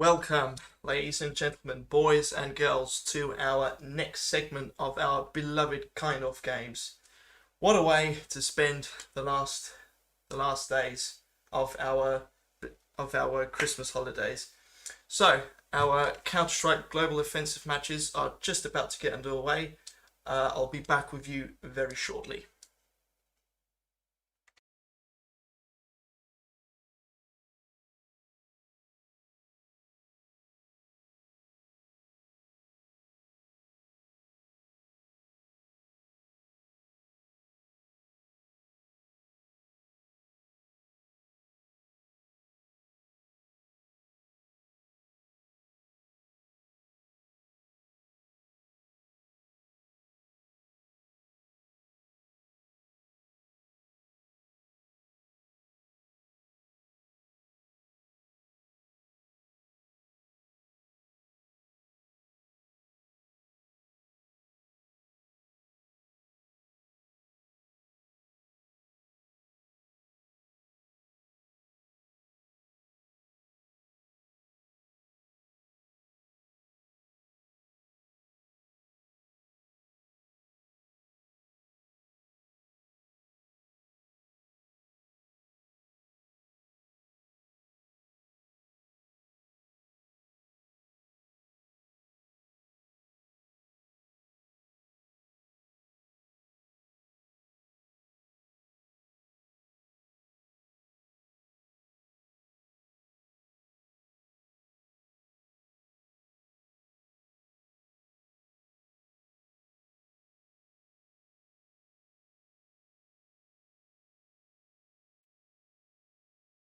Welcome, ladies and gentlemen, boys and girls, to our next segment of our beloved Kaindorf games. What a way to spend the last days of our Christmas holidays. So, our Counter-Strike Global Offensive matches are just about to get underway. I'll be back with you very shortly.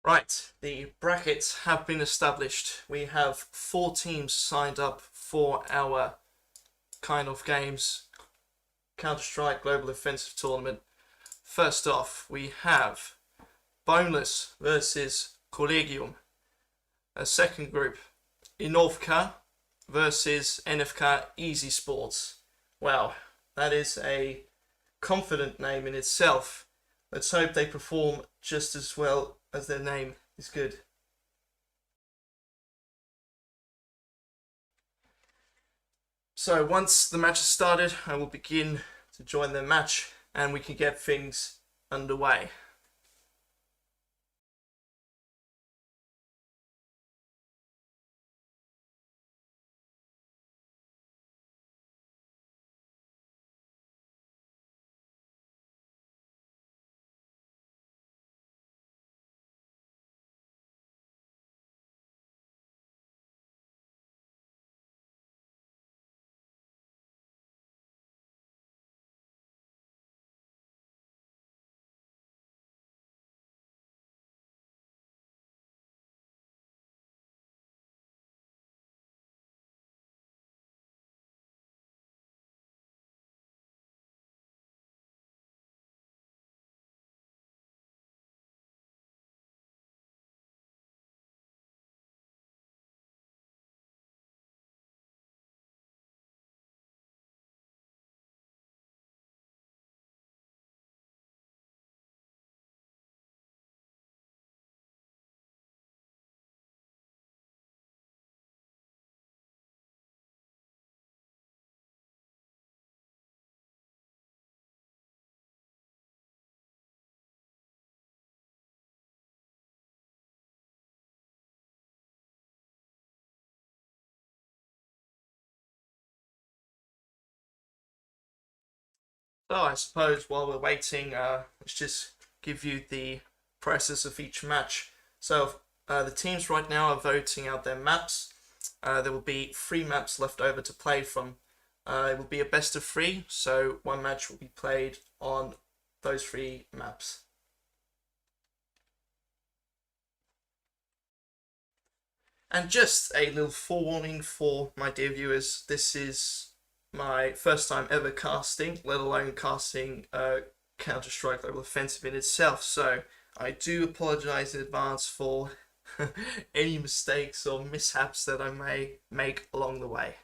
Right, the brackets have been established. We have 4 teams signed up for our games Counter-Strike Global Offensive Tournament. First off, we have Boneless versus Collegium. A second group, Inovka versus NFK Easy Sports. Wow, that is a confident name in itself. Let's hope they perform just as well as their name is good. So once the match is started, I will begin to join the match and we can get things underway. So I suppose while we're waiting, let's just give you the process of each match. So the teams right now are voting out their maps. There will be 3 maps left over to play from. It will be a best of 3, so one match will be played on those 3 maps. And just a little forewarning for my dear viewers, this is my first time ever casting, let alone casting Counter-Strike Global Offensive in itself, so I do apologise in advance for any mistakes or mishaps that I may make along the way.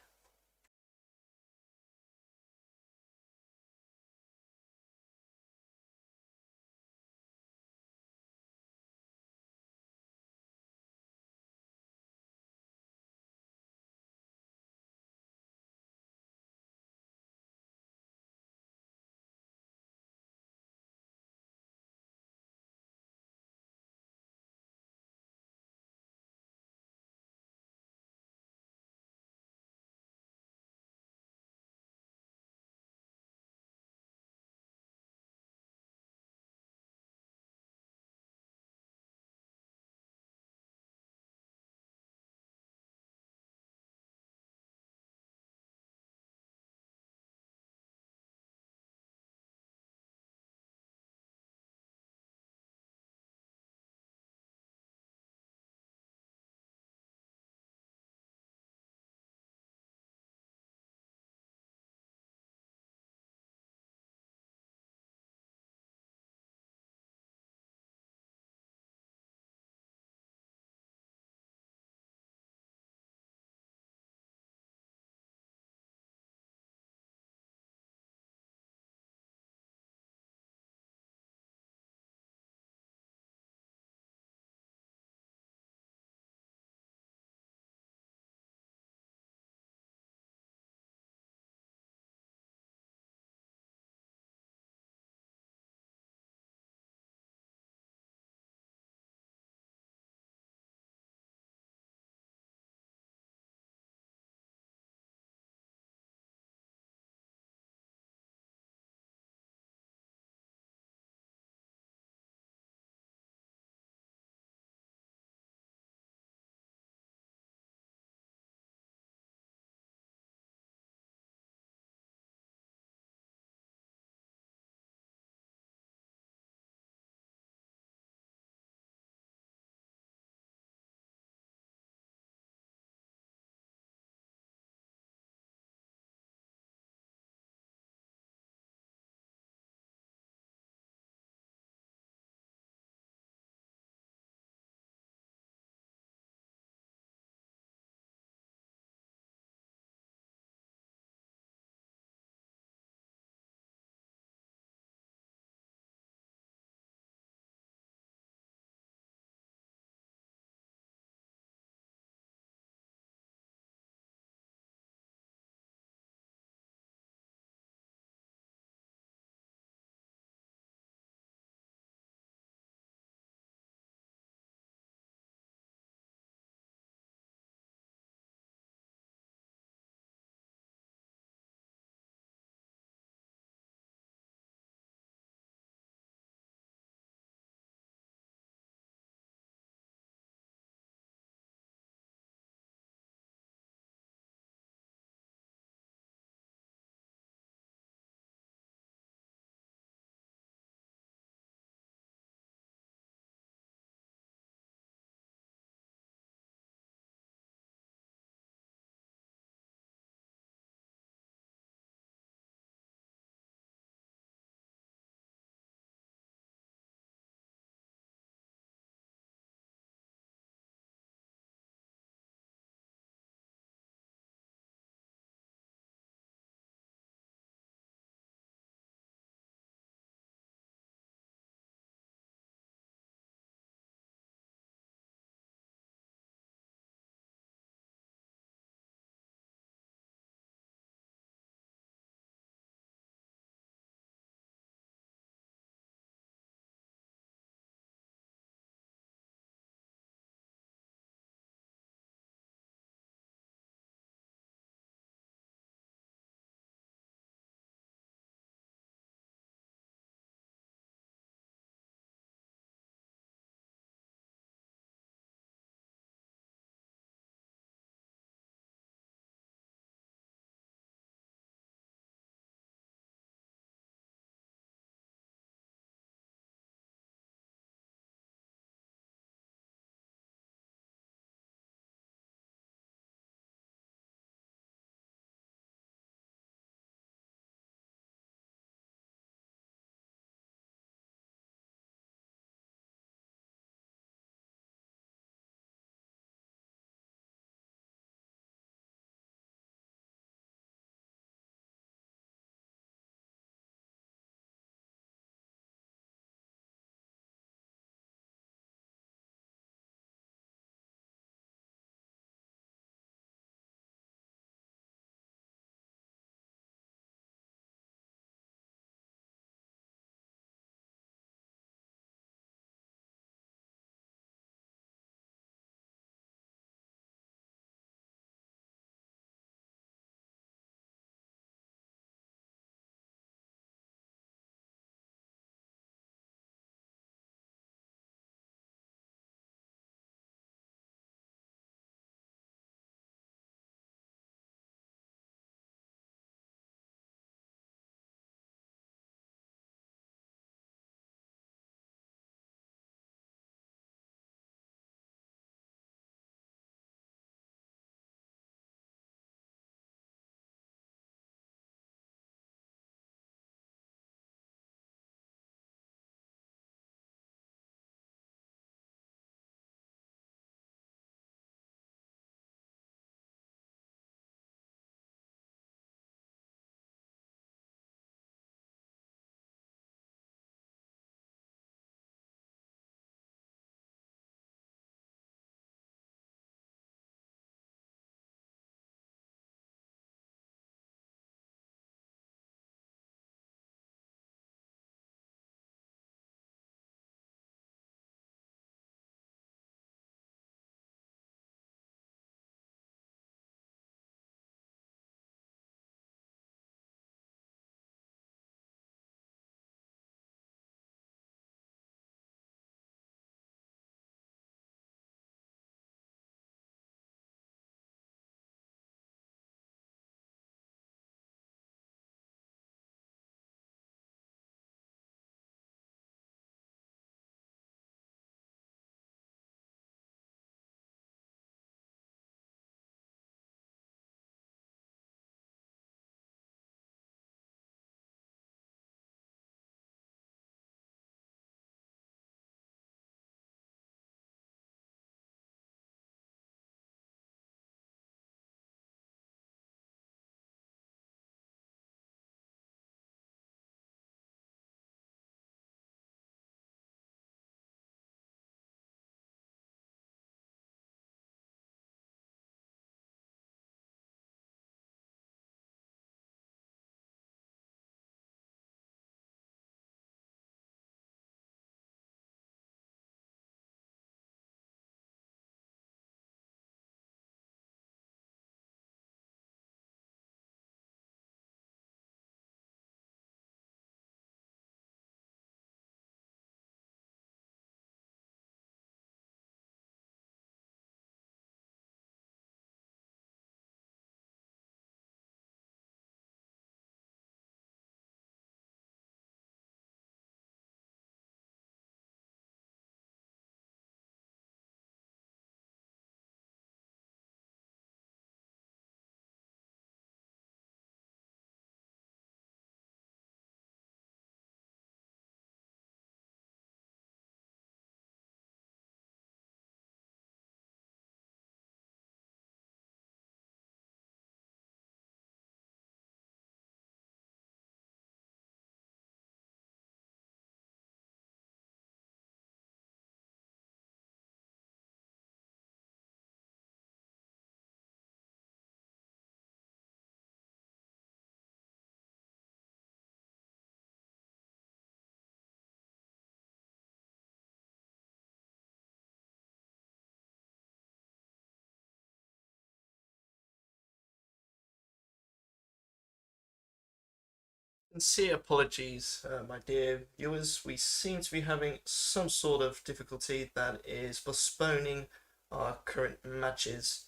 Sincere apologies, my dear viewers. We seem to be having some sort of difficulty that is postponing our current matches.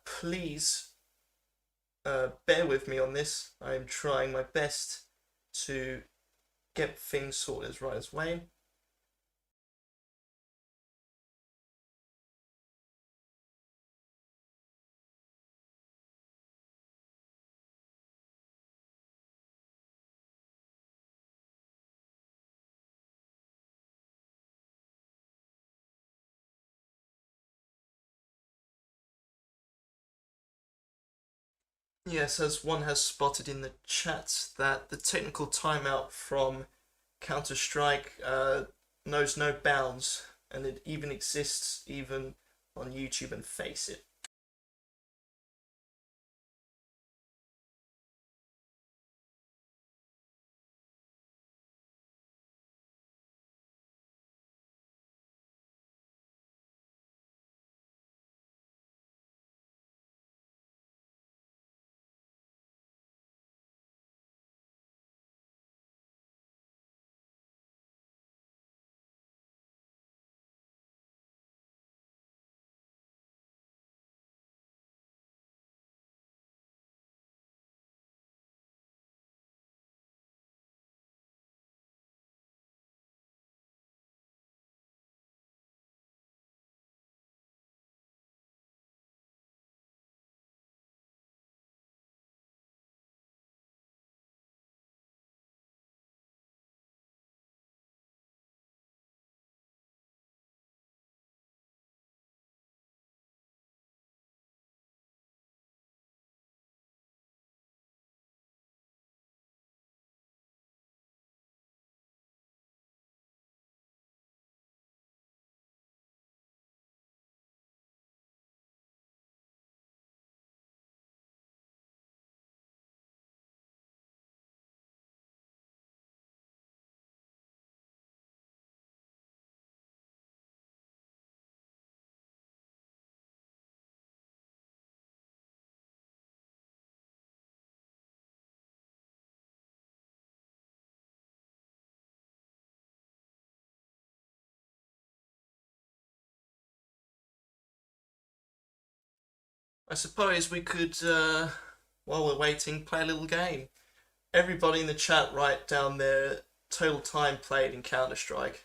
Please bear with me on this. I'm trying my best to get things sorted as right as way. Yes, as one has spotted in the chat, that the technical timeout from Counter-Strike knows no bounds, and it even exists even on YouTube and Face It. I suppose we could, while we're waiting, play a little game. Everybody in the chat write down their total time played in Counter-Strike.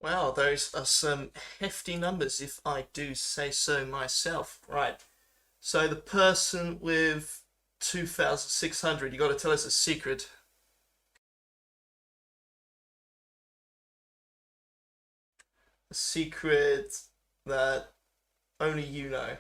Wow, those are some hefty numbers, if I do say so myself. Right, so the person with 2,600, you got to tell us a secret. A secret that only you know.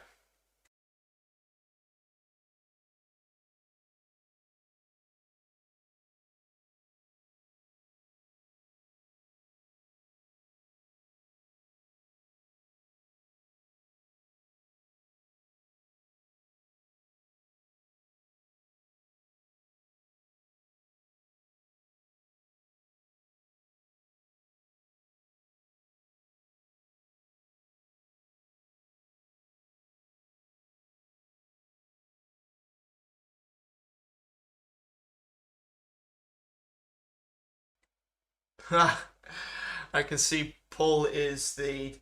I can see Paul is a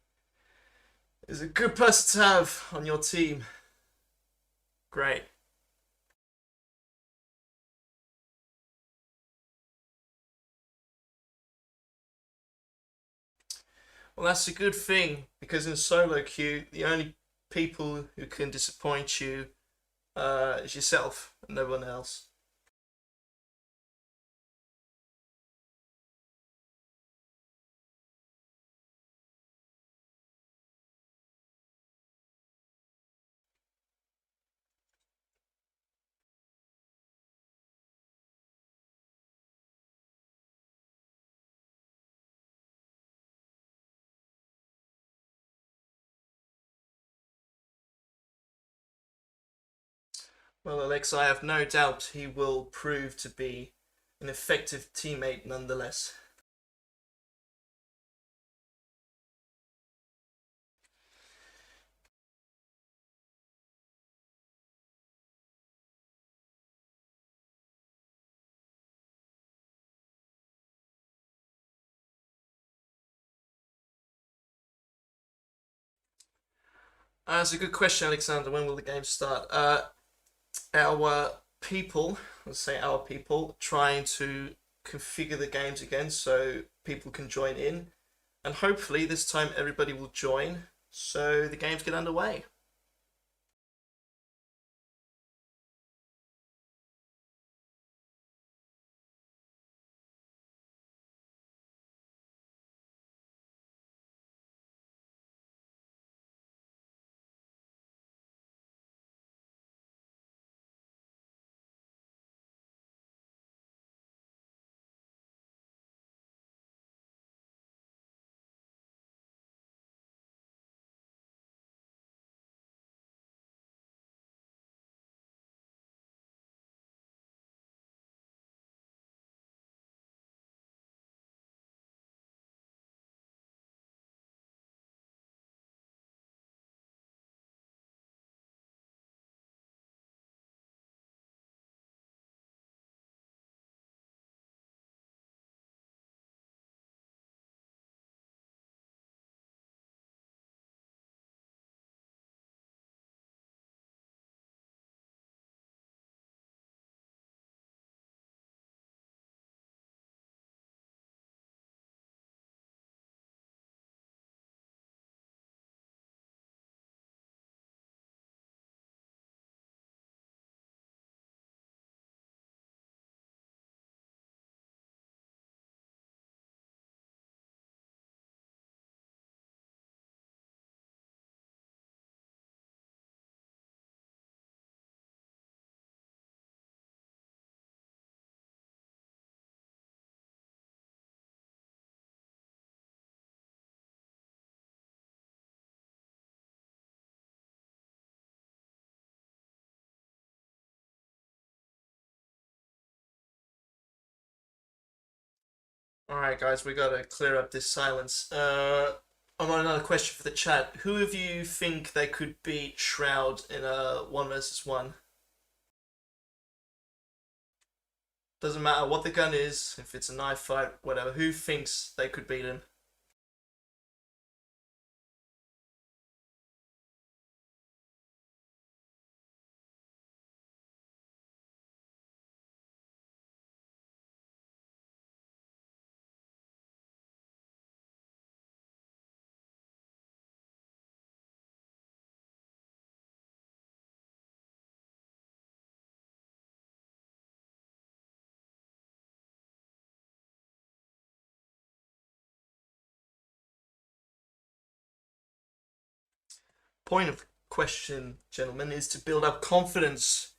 good person to have on your team. Great. Well, that's a good thing because in solo queue, the only people who can disappoint you is yourself and no one else. Well, Alex, I have no doubt he will prove to be an effective teammate nonetheless. That's a good question, Alexander. When will the game start? Our people, let's say our people, trying to configure the games again so people can join in, and hopefully this time everybody will join so the games get underway. All right, guys, we gotta clear up this silence. I've got another question for the chat. Who of you think they could beat Shroud in a one versus one? Doesn't matter what the gun is, if it's a knife fight, whatever. Who thinks they could beat him? Point of question, gentlemen, is to build up confidence.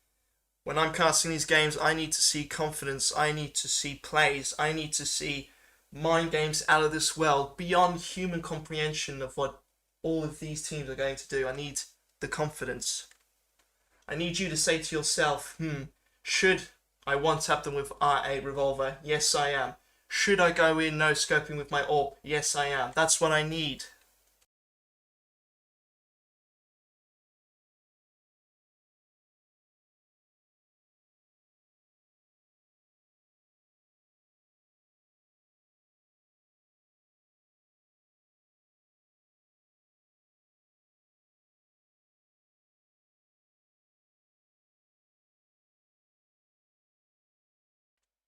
When I'm casting these games, I need to see confidence. I need to see plays. I need to see mind games out of this world beyond human comprehension of what all of these teams are going to do. I need the confidence. I need you to say to yourself, should I one tap them with a revolver? Yes, I am. Should I go in no scoping with my orb? Yes, I am. That's what I need.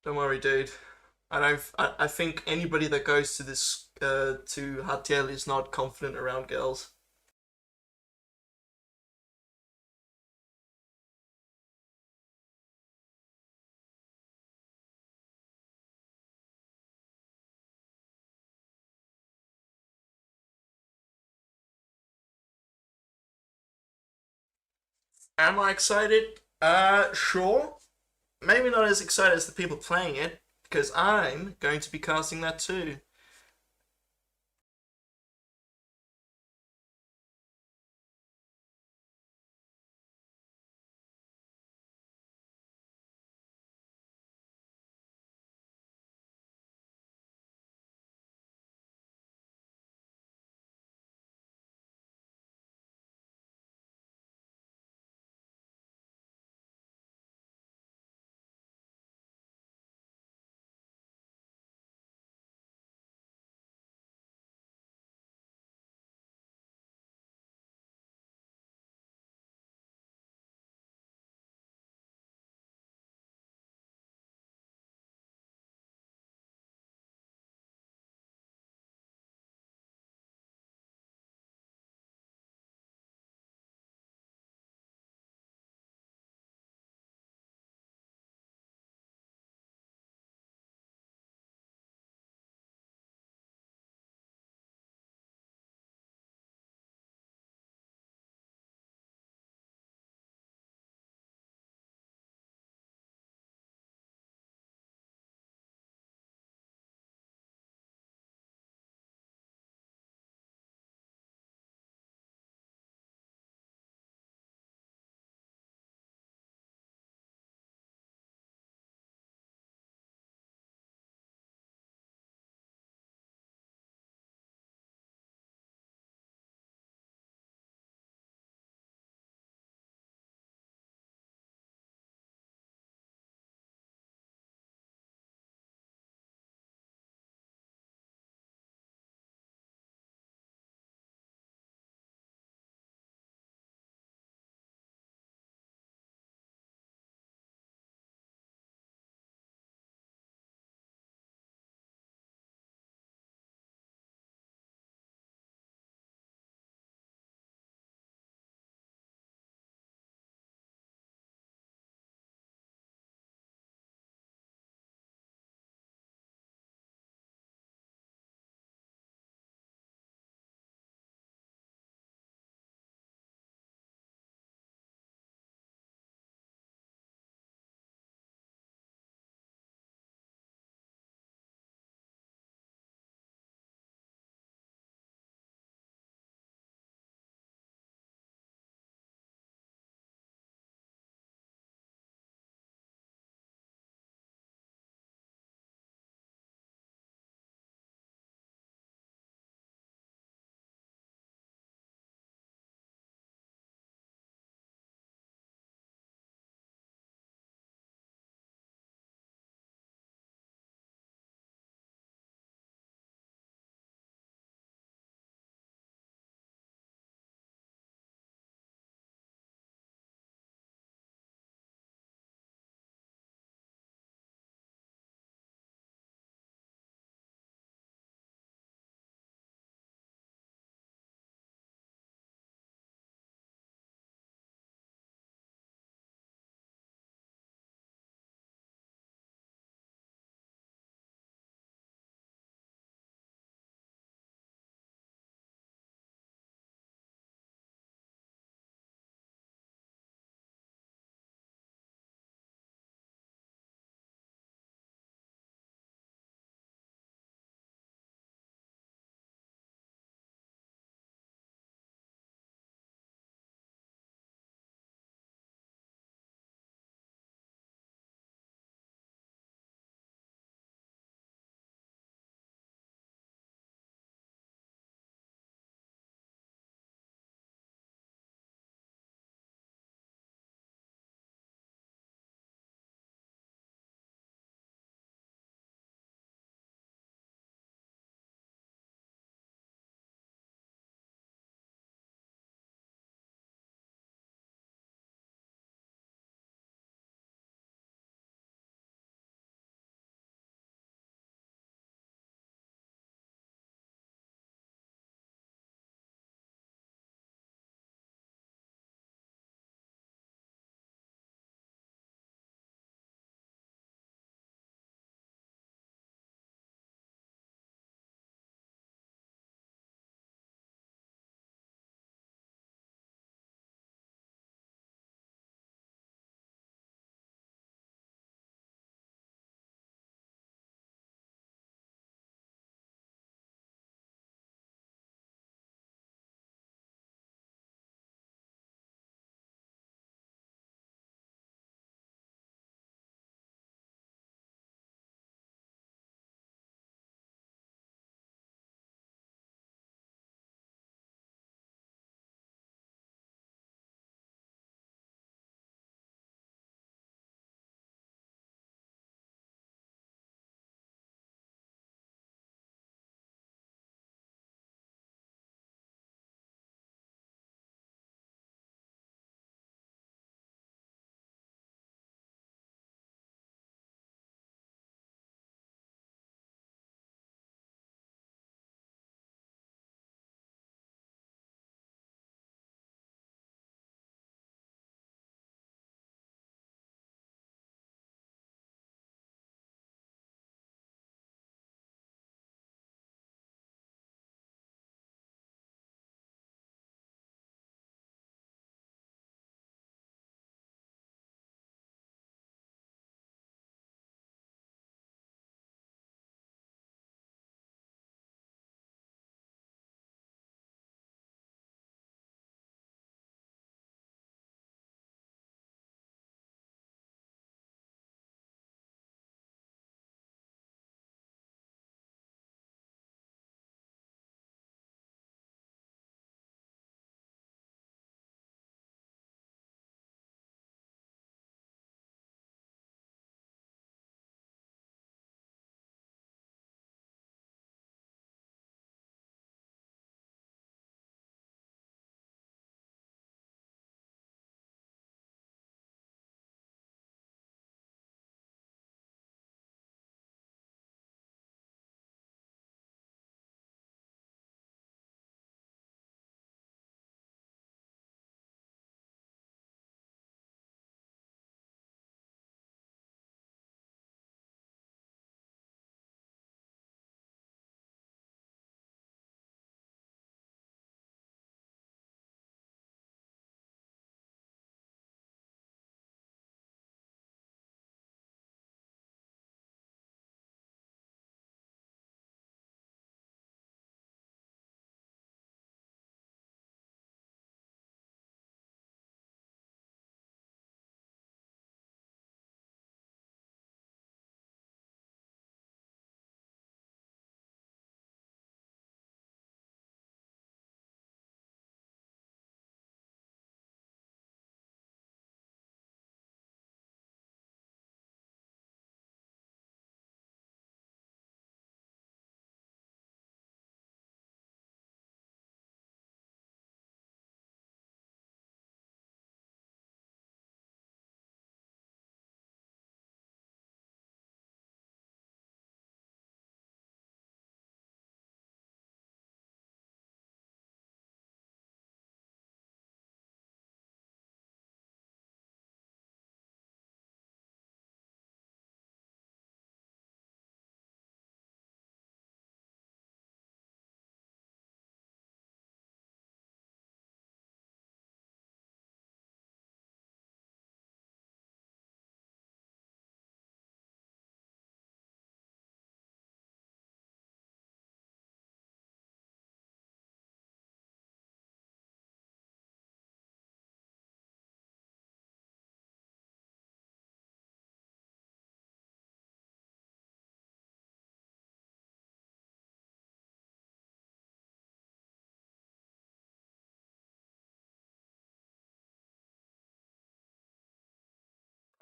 Don't worry, dude. I think anybody that goes to this to Hatiel is not confident around girls. Am I excited? Sure. Maybe not as excited as the people playing it, because I'm going to be casting that too.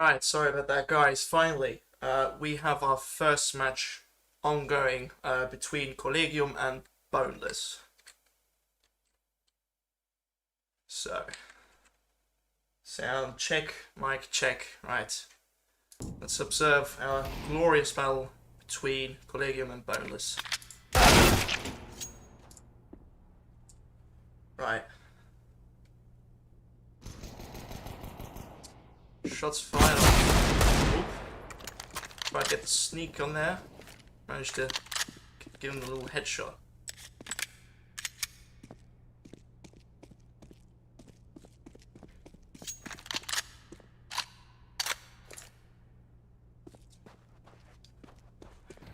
Alright, sorry about that, guys. Finally, we have our first match ongoing between Collegium and Boneless. So, sound check, mic check. Right, let's observe our glorious battle between Collegium and Boneless. Right. Shots fired off. Oop. Try to get the sneak on there. Managed to give him a little headshot.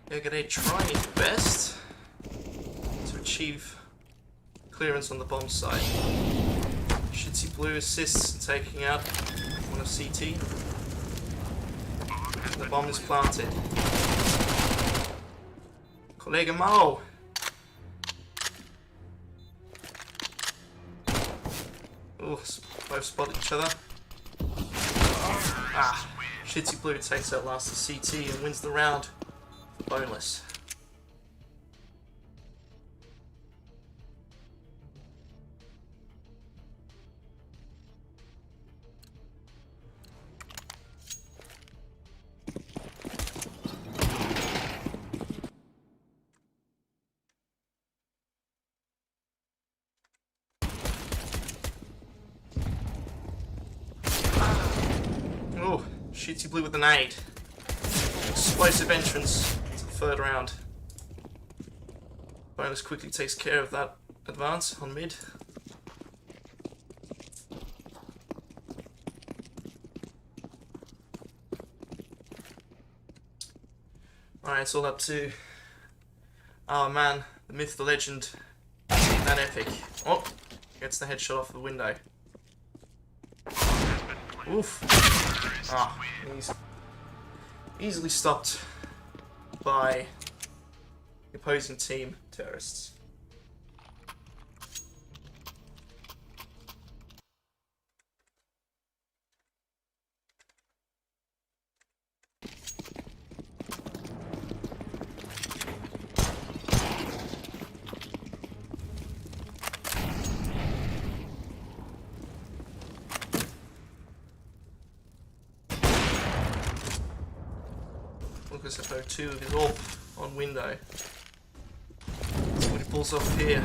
They're trying his best to achieve clearance on the bomb site. Shitty Blue assists taking out one of CT. The bomb is planted. Collega Mao! Oh, both spotted each other. Ah, Shitty Blue takes out last of CT and wins the round for Boneless. Oh, Shitty Blue with an nade. Explosive entrance to the third round. Bonus quickly takes care of that advance on mid. Alright, it's all up to our man, the myth, the legend, that epic. Oh, gets the headshot off the window. Oof. Ah, he's easily stopped by the opposing team terrorists. Lucas at 2 with his AWP on window. See what he pulls off here.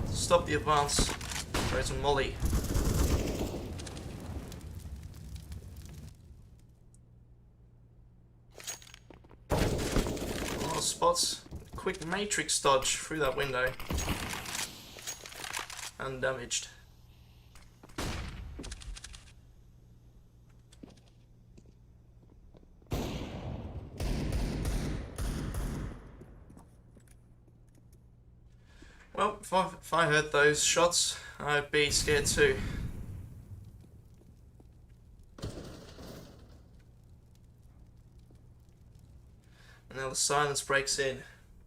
Stop the advance. Throws a molly. A lot of spots. Quick matrix dodge through that window. Undamaged. Well, if I heard those shots, I'd be scared too. And now the silence breaks in.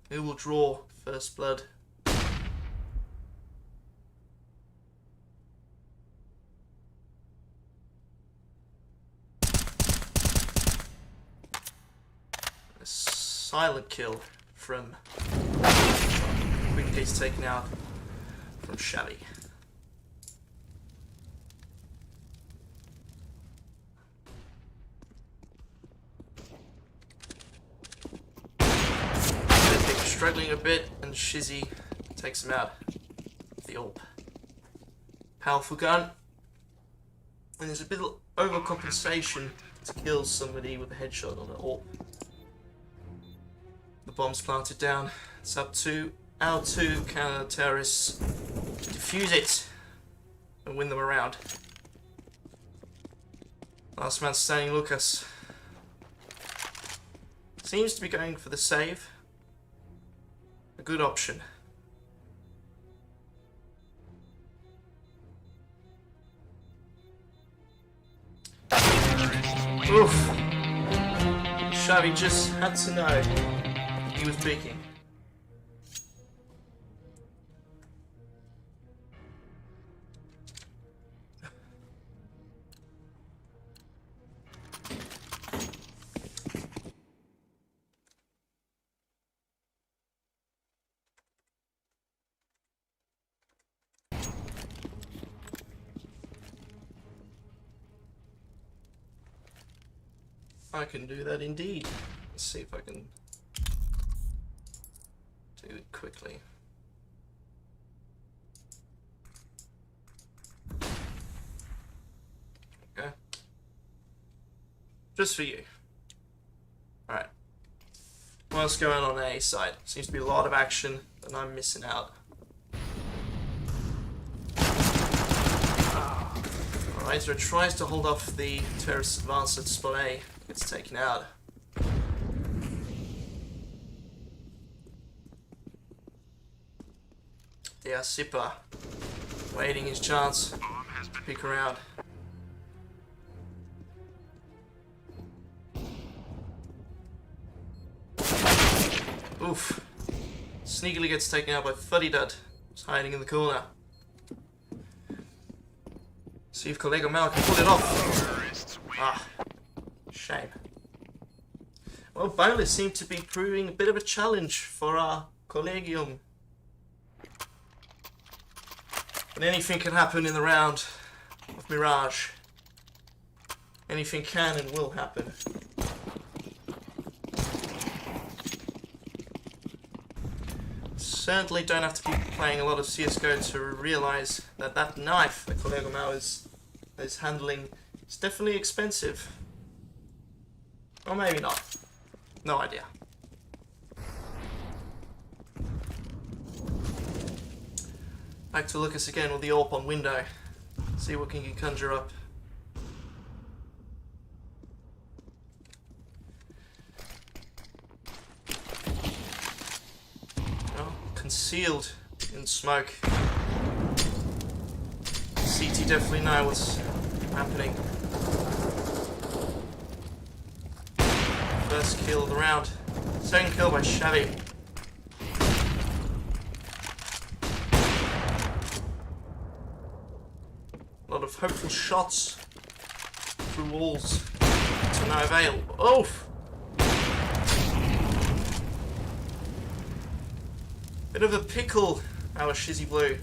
Who will draw first blood? A silent kill from Quickly's taken out from Shabby. Struggling a bit, and Shizzy takes him out. The AWP. Powerful gun. And there's a bit of overcompensation to kill somebody with a headshot on an AWP. The bomb's planted down. It's up to our two counter-terrorists to defuse it and win them around. Last man standing, Lucas. Seems to be going for the save. A good option. Oof. Xavi just had to know he was peeking. I can do that indeed. Let's see if I can do it quickly. Okay. Just for you. Alright. What's going on A side? Seems to be a lot of action and I'm missing out. Alright, so it tries to hold off the terrorist advance at spot A. Gets taken out. Yeah, Sipper. Waiting his chance. Peek around. Oof. Sneakily gets taken out by Fuddy Dud. He's hiding in the corner. See if Collega Mal can pull it off. Ah. Shame. Well, Boneless seemed to be proving a bit of a challenge for our Collegium. But anything can happen in the round of Mirage. Anything can and will happen. Certainly don't have to be playing a lot of CSGO to realise that that knife that Collega Mao is handling is definitely expensive. Or maybe not. No idea. Back to Lucas again with the AWP on window. See what he can conjure up. Concealed in smoke. CT definitely know what's happening. First kill of the round. Second kill by Shabby. A lot of hopeful shots through walls to no avail. Oof! Bit of a pickle, our Shizzy Blue.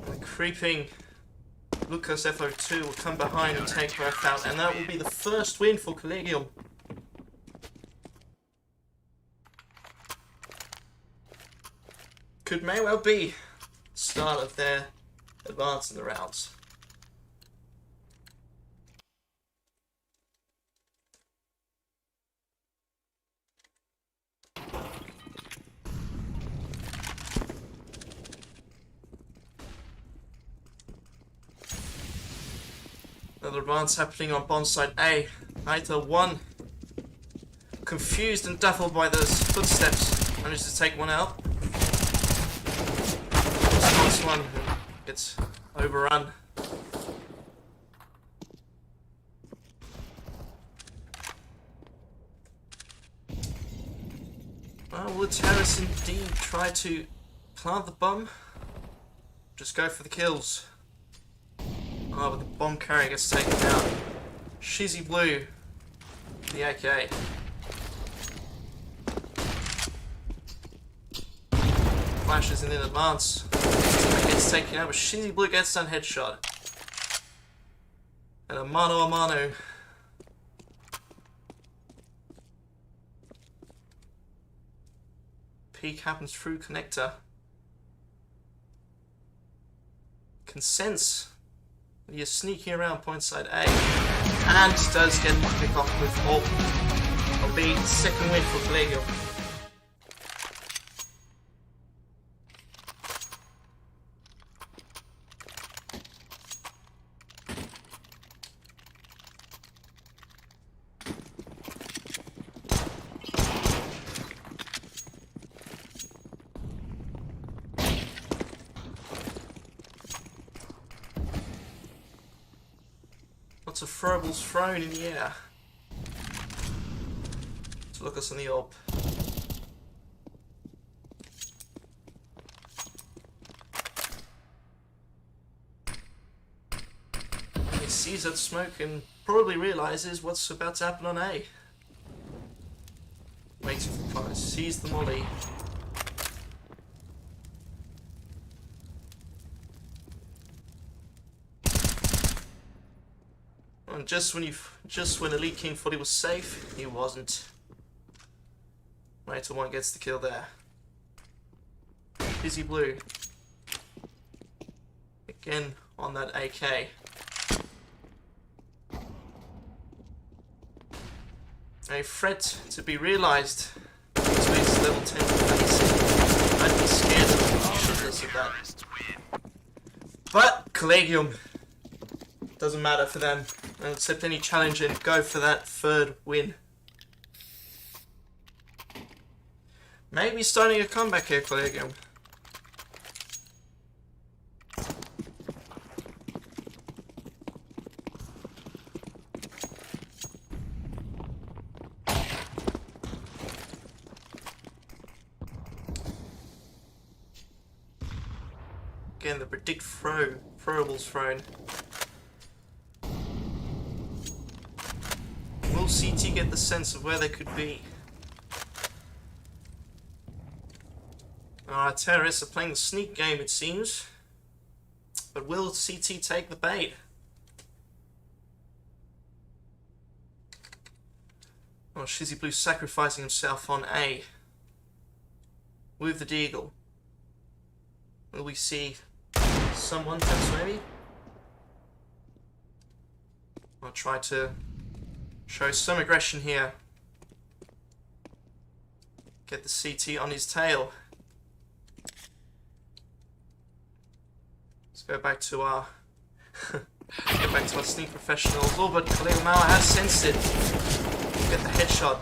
The creeping Lucas FO2 will come behind and take both out, and that will be the first win for Collegium. Could may well be start of their advance in the rounds. Another advance happening on bomb side A. Naito 1. Confused and duffled by those footsteps. Manages to take one out. This one gets overrun. Well, will the terrorists indeed try to plant the bomb? Just go for the kills. Oh, but the bomb carrier gets taken out. Shizzy Blue, the AK. Flashes in advance. Gets taken out, but Shizzy Blue gets done headshot. And a mano a mano. Peek happens through connector. Can sense that you're sneaking around point side A. And does get the pick off with AWP. It'll be second win for Collegium. Lots of throwables thrown in the air to look us on the AWP. He sees that smoke and probably realizes what's about to happen on A. Waiting Sees the molly. And just when Elite King thought he was safe, he wasn't. Wait till one gets the kill there. Busy Blue. Again on that AK. A threat to be realized. This week's level 10 defense. I'd be scared of the shitless of that. But Collegium doesn't matter for them. They'll accept any challenge and go for that third win. Maybe starting a comeback here, Collegium. Again, the predict throwables thrown. Will CT get the sense of where they could be? Terrorists are playing the sneak game, it seems. But will CT take the bait? Oh, Shizzy Blue sacrificing himself on A. With the Deagle. Will we see someone taps maybe? I'll try to show some aggression here. Get the CT on his tail. Let's go back to our sneak professionals. Oh, but Khalil Mauer has sensed it. Get the headshot.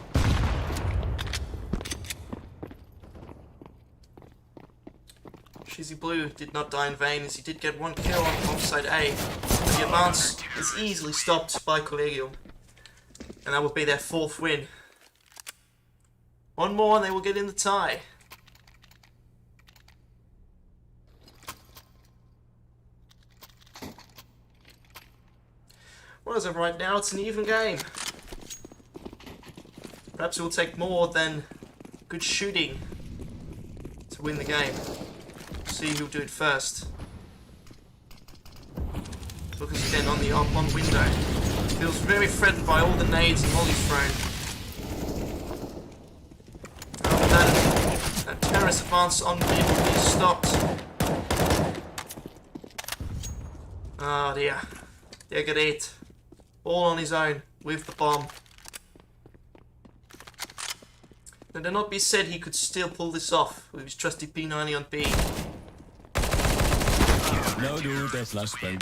Shizzy Blue did not die in vain, as he did get one kill on offside A. But the advance is easily stopped by Collegium. And that will be their fourth win. One more and they will get in the tie. Well, as of right now, it's an even game. Perhaps it will take more than good shooting to win the game. See who'll do it first. Lucas again on the up-on window. Feels very threatened by all the nades and mollies thrown. That terrorist advance on mid will be stopped. Oh dear. Der Gerät. All on his own with the bomb. Now, do not be said he could still pull this off with his trusty P90 on B. No, dude, der Flashbang.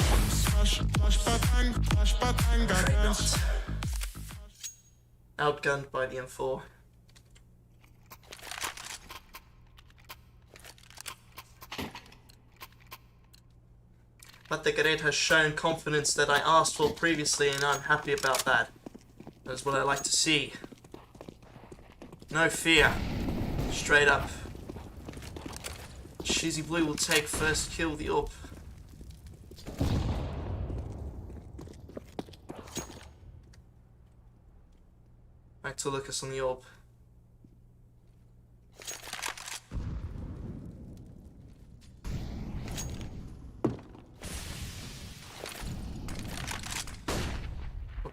Outgunned by the M4. But the Gerät has shown confidence that I asked for previously, and I'm happy about that. That's what I like to see. No fear. Straight up. Shizzy Blue will take first kill the AWP. Back to Lucas on the AWP.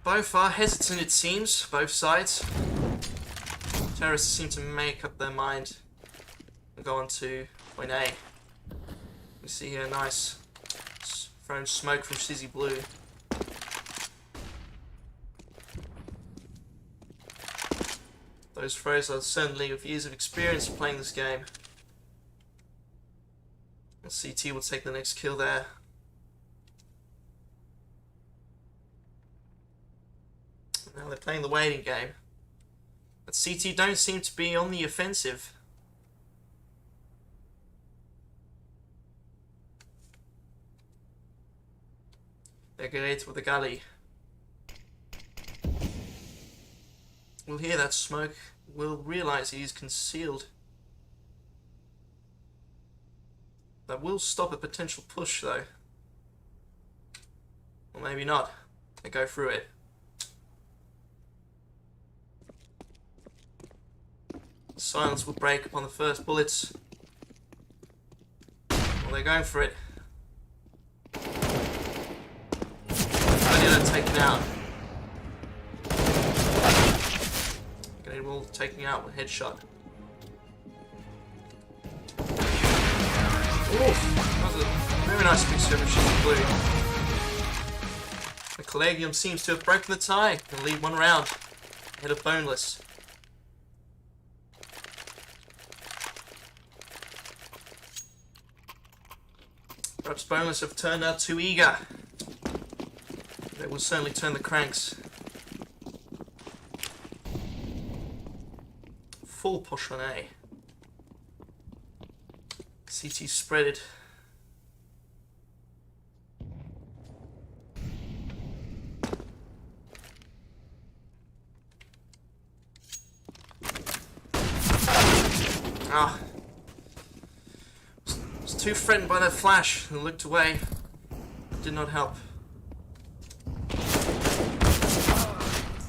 Both are hesitant, it seems, both sides. Terrorists seem to make up their mind and go on to point A. You see here, nice thrown smoke from Shizzy Blue. Those throws are certainly with years of experience playing this game. And CT will take the next kill there. Now they're playing the waiting game. But CT don't seem to be on the offensive. They're great with the gully. We'll hear that smoke. We'll realize he is concealed. That will stop a potential push though. Or maybe not. They go through it. Silence will break upon the first bullets. Well, they're going for it. Taken out. Getting all taken out with headshot. Oof, that was a very nice big skirmish in blue. The Collegium seems to have broken the tie and lead one round ahead of Boneless. Perhaps Boneless have turned out too eager. They will certainly turn the cranks. Full push on A. CT spreaded. Ah. Was too threatened by that flash and looked away. It did not help.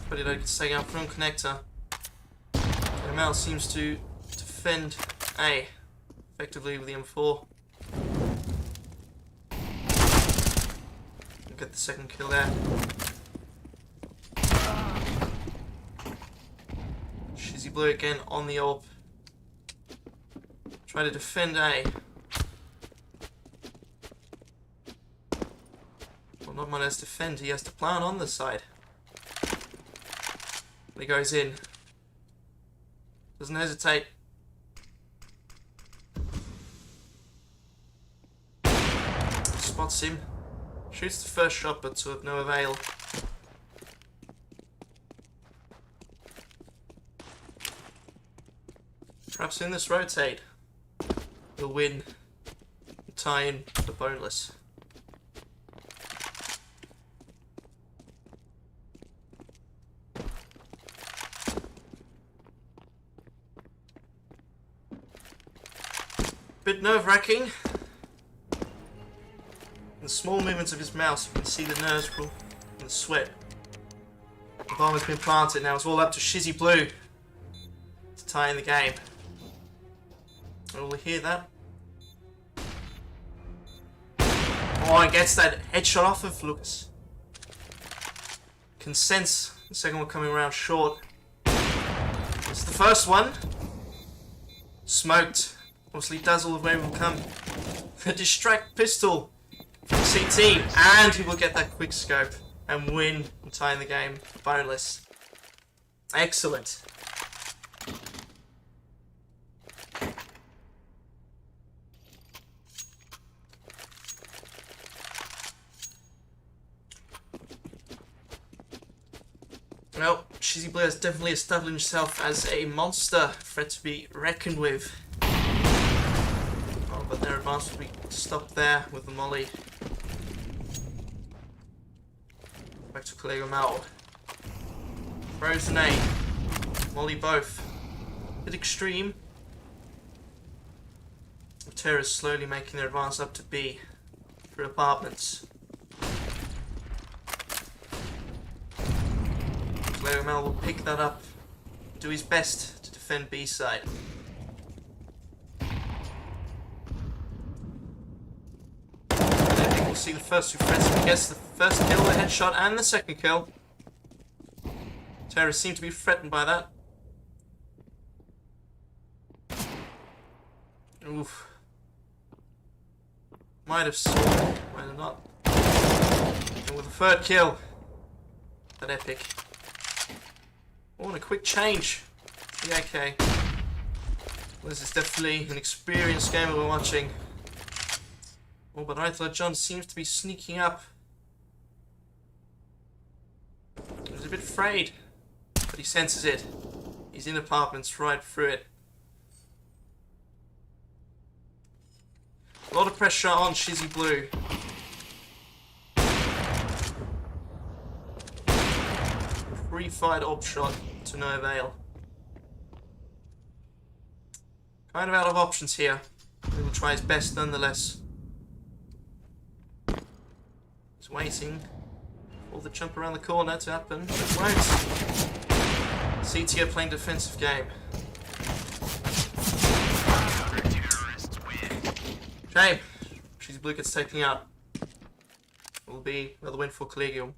But it staying out from connector. ML seems to defend A effectively with the M4. Get the second kill there. Shizzy Blue again on the AWP. Try to defend A. Well, not much as defend, he has to plant on the side. He goes in. Doesn't hesitate. Spots him. Shoots the first shot, but to no avail. Perhaps in this rotate, he'll win and tie in the Boneless. Bit nerve-wracking. In the small movements of his mouse, you can see the nerves and the sweat. The bomb has been planted. Now it's all up to Shizzy Blue to tie in the game. Will we hear that? Oh, and gets that headshot off of Lucas. Can sense the second one coming around short. It's the first one. Smoked. Obviously Dazzle of where will come. The distract pistol from CT. And he will get that quick scope and win and tie in the game. Boneless. Excellent. Well, Shizzy Blue has definitely established himself as a monster threat to be reckoned with. Oh, but their advance will be stopped there with the molly. Back to Kalego Mal. Frozen A. Molly both. Bit extreme. Terrors slowly making their advance up to B through apartments. Mel will pick that up, do his best to defend B side. I think we'll see the first two threats. He gets the first kill, the headshot, and the second kill. Terrorists seem to be threatened by that. Oof. Might have saw, might have not. And with the third kill, that epic. Oh, and a quick change. Yeah, okay. Well, this is definitely an experienced gamer we're watching. Oh, but Eitler John seems to be sneaking up. He's a bit afraid, but he senses it. He's in apartments right through it. A lot of pressure on Shizzy Blue. Pre-fired op shot to no avail. Kind of out of options here. He will try his best nonetheless. He's waiting for the jump around the corner to happen. It won't. CT are playing defensive game. Okay, Cheesy Blue gets taken out. It will be another win for Collegium.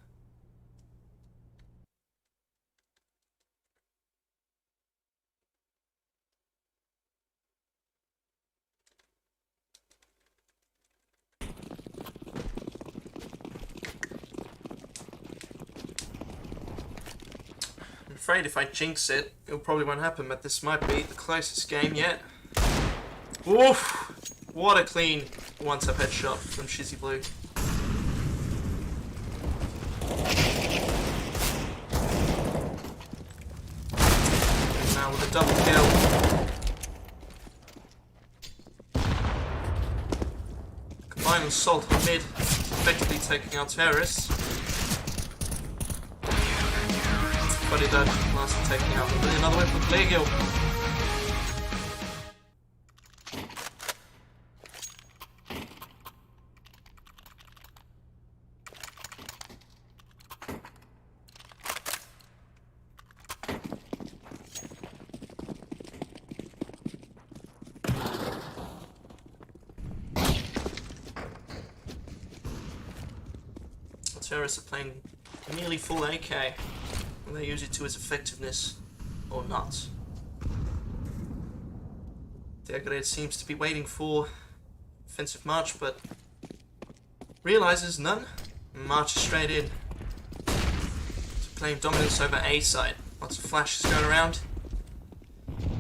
I'm afraid if I jinx it, it probably won't happen, but this might be the closest game yet. Oof! What a clean one-tap headshot from Shizzy Blue. And now with a double kill. Combined assault on mid, effectively taking out terrorists. But it does last taking out. Really another win for Collegium. Terrorists are playing nearly full AK, and they use it to its effectiveness, or not. The Aggregate seems to be waiting for offensive march, but realizes none, and marches straight in to claim dominance over A side. Lots of flashes going around.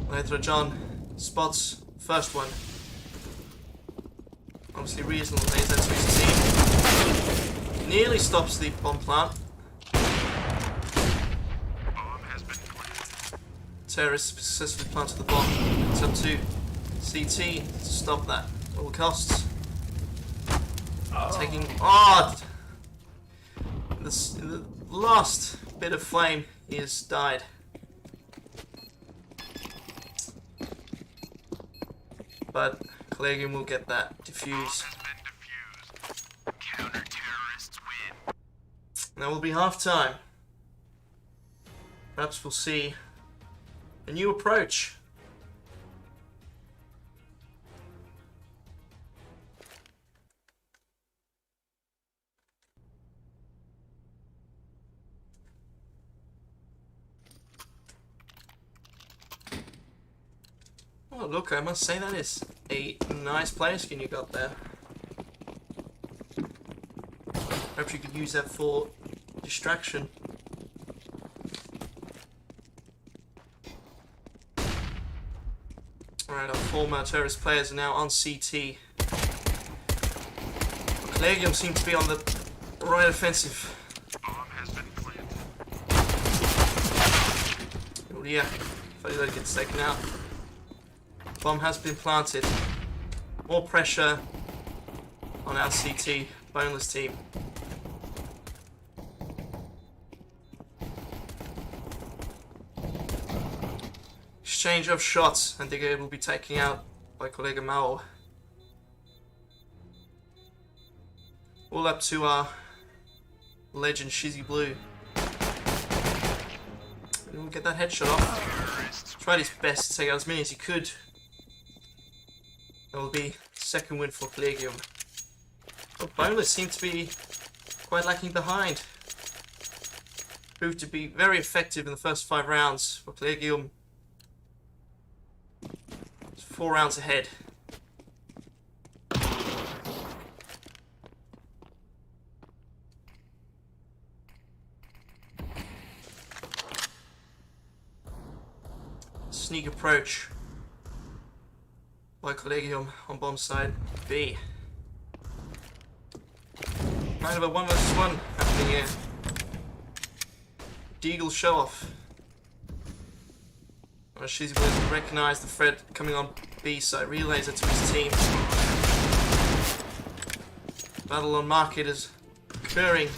Later John spots first one. Obviously reasonable, lays that to his team. Nearly stops the bomb plant. Terrorists successfully planted the bomb. It's up to CT to stop that at all costs. Taking the last bit of flame is died. But Collegium will get that diffuse. That will be half time. Perhaps we'll see a new approach. Oh look, I must say that is a nice player skin you got there. Perhaps you could use that for distraction. Alright, our former terrorist players are now on CT. Collegium seem to be on the right offensive. Oh yeah, funny that it gets taken out. Bomb has been planted. More pressure on our CT boneless team. Exchange of shots, and they will be taken out by Collega Mao. All up to our legend Shizzy Blue. We'll get that headshot off. Tried his best to take out as many as he could. That will be second win for Collegium. But boneless seemed to be quite lacking behind. Proved to be very effective in the first 5 rounds for Collegium. 4 rounds ahead. Sneak approach by Collegium on bomb side B. Kind of a 1 vs 1 happening here. Deagle show off. Shizzy Blue recognize the threat coming on B side, relays it to his team. Battle on market is occurring.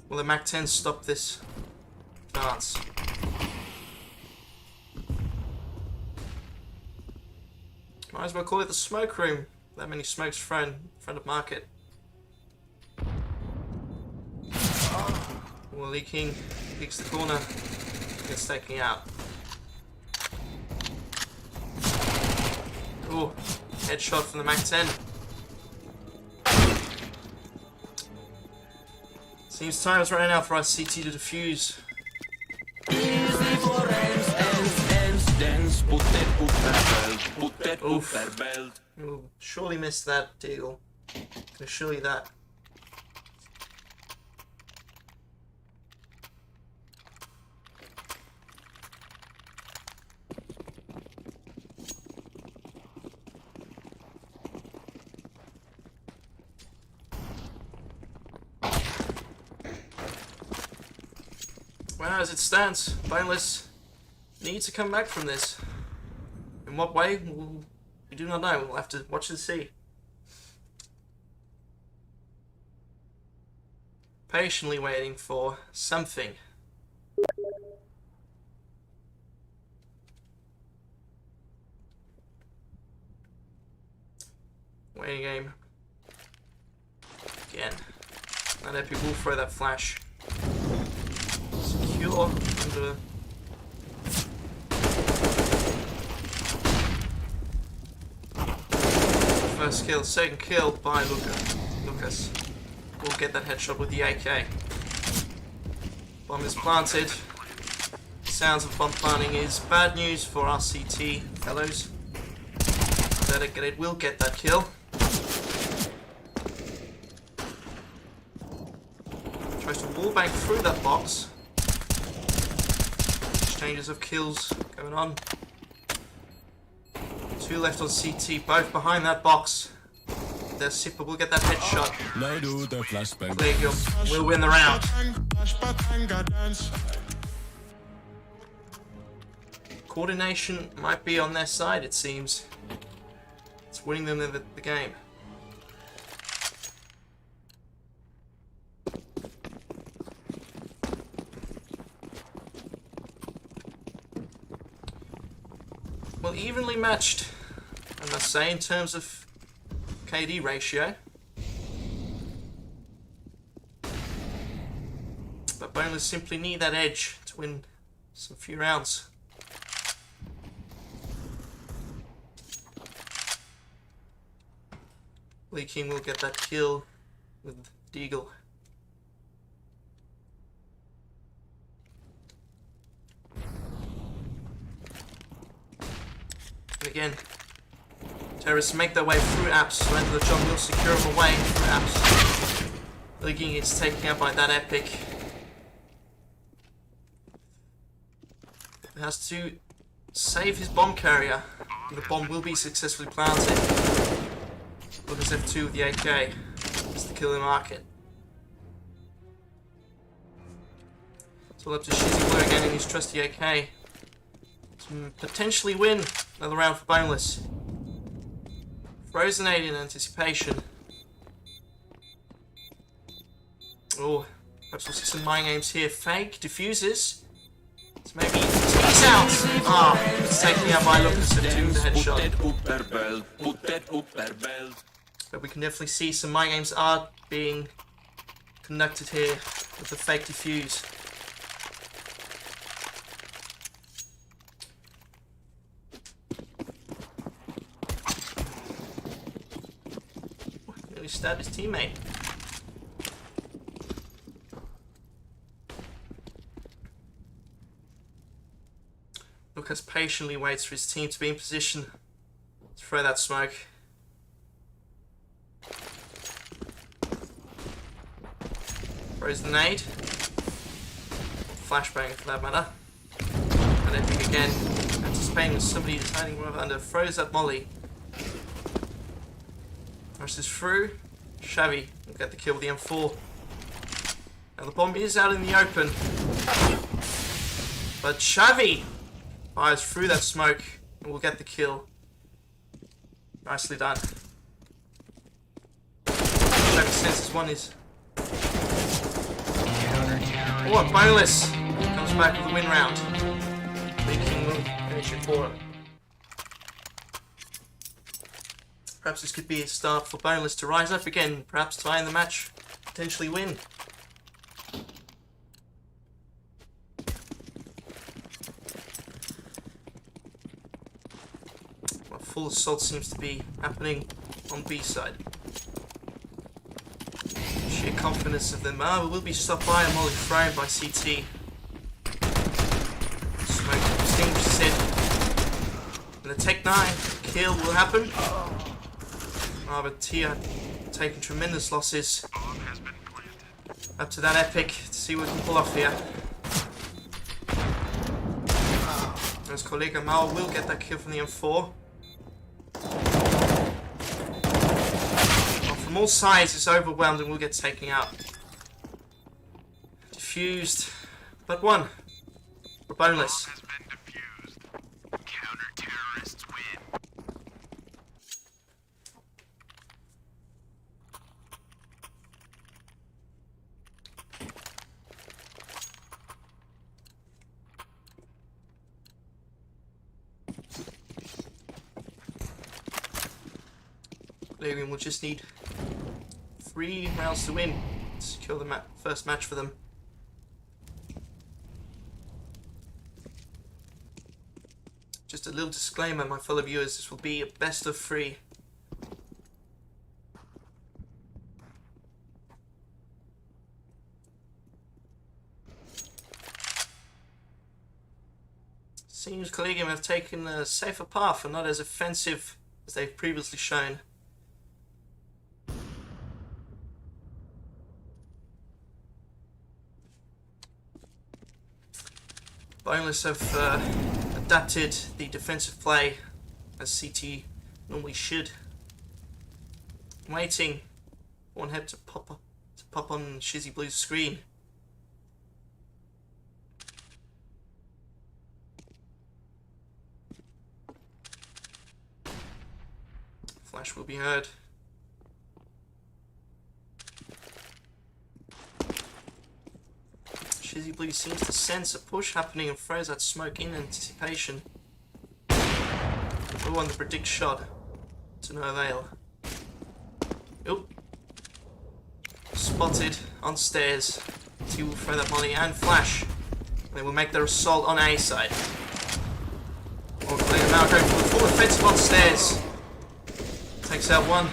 Will the Mac 10 stop this advance? Might as well call it the smoke room. That many smokes thrown in front of market. Well, Lee King peeks the corner, gets taken out. Ooh, headshot from the Mac 10. Seems time is running out for our CT to defuse. Oof. We'll surely miss that deal. Can assure you that. Well, as it stands, Boneless needs to come back from this. In what way? We do not know. We'll have to watch and see. Patiently waiting for something. Waiting game. Again. That epic will throw that flash. Secure under. First kill, second kill by Lucas. We'll get that headshot with the AK. Bomb is planted. Sounds of bomb planting is bad news for our CT fellows. It will get that kill. Tries to wallbang through that box. Exchanges of kills going on. Two left on CT, both behind that box. Their Sipper will get that headshot. Nej du, der flashbang. Legium will win the round. Coordination might be on their side, it seems. It's winning them the game. Well, evenly matched, I must say, in terms of KD ratio. But Boneless simply need that edge to win some few rounds. Lee King will get that kill with Deagle. And again, terrorists make their way through apps, so enter the jungle, secure them away through apps. Lee King is taken out by that epic. He has to save his bomb carrier. The bomb will be successfully planted. Lucas F2 with the AK. It's the kill in the market. It's all up to Shizzy Blue again in his trusty AK. To potentially win another round for Boneless. Frozen 8 in anticipation. Oh, perhaps we'll see some mind games here. Fake diffuses. So maybe tease out. Ah, it's taken out by Lucas F2 with the headshot. But we can definitely see some mind games are being conducted here with the fake diffuse. Nearly stabbed his teammate. Lucas patiently waits for his team to be in position to throw that smoke. Throws the nade. Flashbang for that matter. And Epic again, anticipating somebody is hiding right under, throws that molly. Rushes through. Shavy will get the kill with the M4. Now the bomb is out in the open. But Shavy fires through that smoke and will get the kill. Nicely done. Shavy senses one is. Oh, and Boneless comes back with the win round. Lee King will finish it for it. Perhaps this could be a start for Boneless to rise up again, perhaps tie in the match, potentially win. Well, full full assault seems to be happening on B side. Sheer confidence of them. We will be stopped by a molly thrown by CT. Smoke extinguishes it. And the Tech 9 kill will happen. But Tia taking tremendous losses. Up to that epic to see what we can pull off here. As colleague Mal will get that kill from the M4. Well, from all sides, it's overwhelmed and will get taken out. Diffused, but one. For boneless. We'll just need 3 rounds to win to secure the first match for them. Just a little disclaimer, my fellow viewers, this will be a best of 3. Seems Collegium have taken a safer path and not as offensive as they've previously shown. Boneless have adapted the defensive play as CT normally should. I'm waiting for one head to pop on Shizzy Blue's screen. Flash will be heard. Shizzy Blue seems to sense a push happening and throws that smoke in anticipation. Oh, on the predict shot. To no avail. Oop. Spotted on stairs. He will throw that molly and flash. And they will make their assault on A side. Or they are now going for the full offensive on stairs. Takes out one.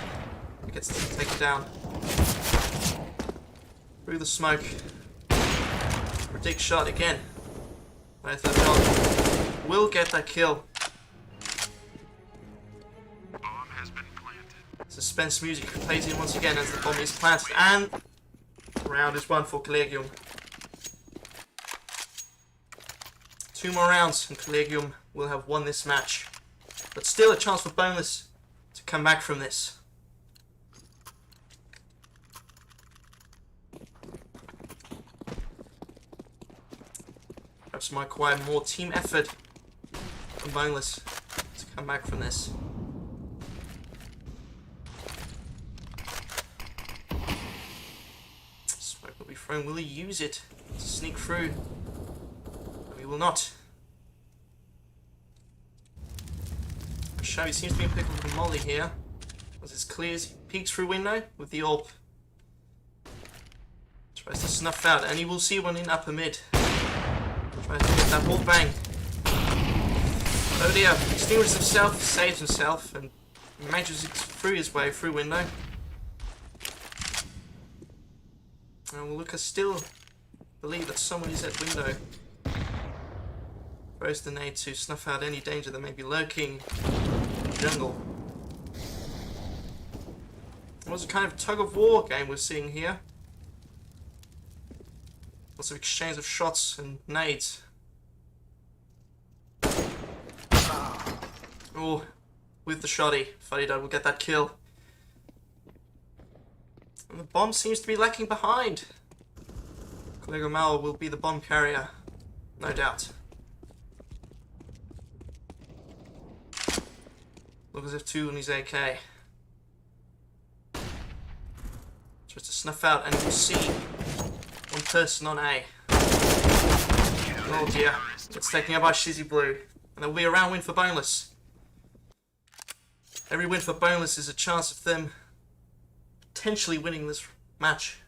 Gets to take it down. Through the smoke. Predict shot again. Both of them will get that kill. Bomb has been planted. Suspense music plays in once again as the bomb is planted, and the round is won for Collegium. 2 more rounds and Collegium will have won this match. But still a chance for Boneless to come back from this. Perhaps might require more team effort from Boneless to come back from this. Smoke will be thrown. Will he use it to sneak through? No, he will not. Shabby seems to be in pickle with the molly here. As it's clear as he peeks through window with the AWP. Tries to snuff out, and he will see one in upper mid. Tries to get that wall bang. Oh dear, extinguishes himself, saves himself, and manages through his way through window. And Luca still believe that someone is at window. Throws the nade to snuff out any danger that may be lurking in the jungle. It was a kind of tug of war game we're seeing here. Lots of exchange of shots and nades. Oh, with the shotty. Faridad will get that kill. And the bomb seems to be lacking behind. Collega Mal will be the bomb carrier, no doubt. Look as if 2 on his AK. Tries to snuff out, and we'll see one person on A. Oh dear, it's taken out by Shizzy Blue, and there will be a round win for Boneless. Every win for Boneless is a chance of them potentially winning this match.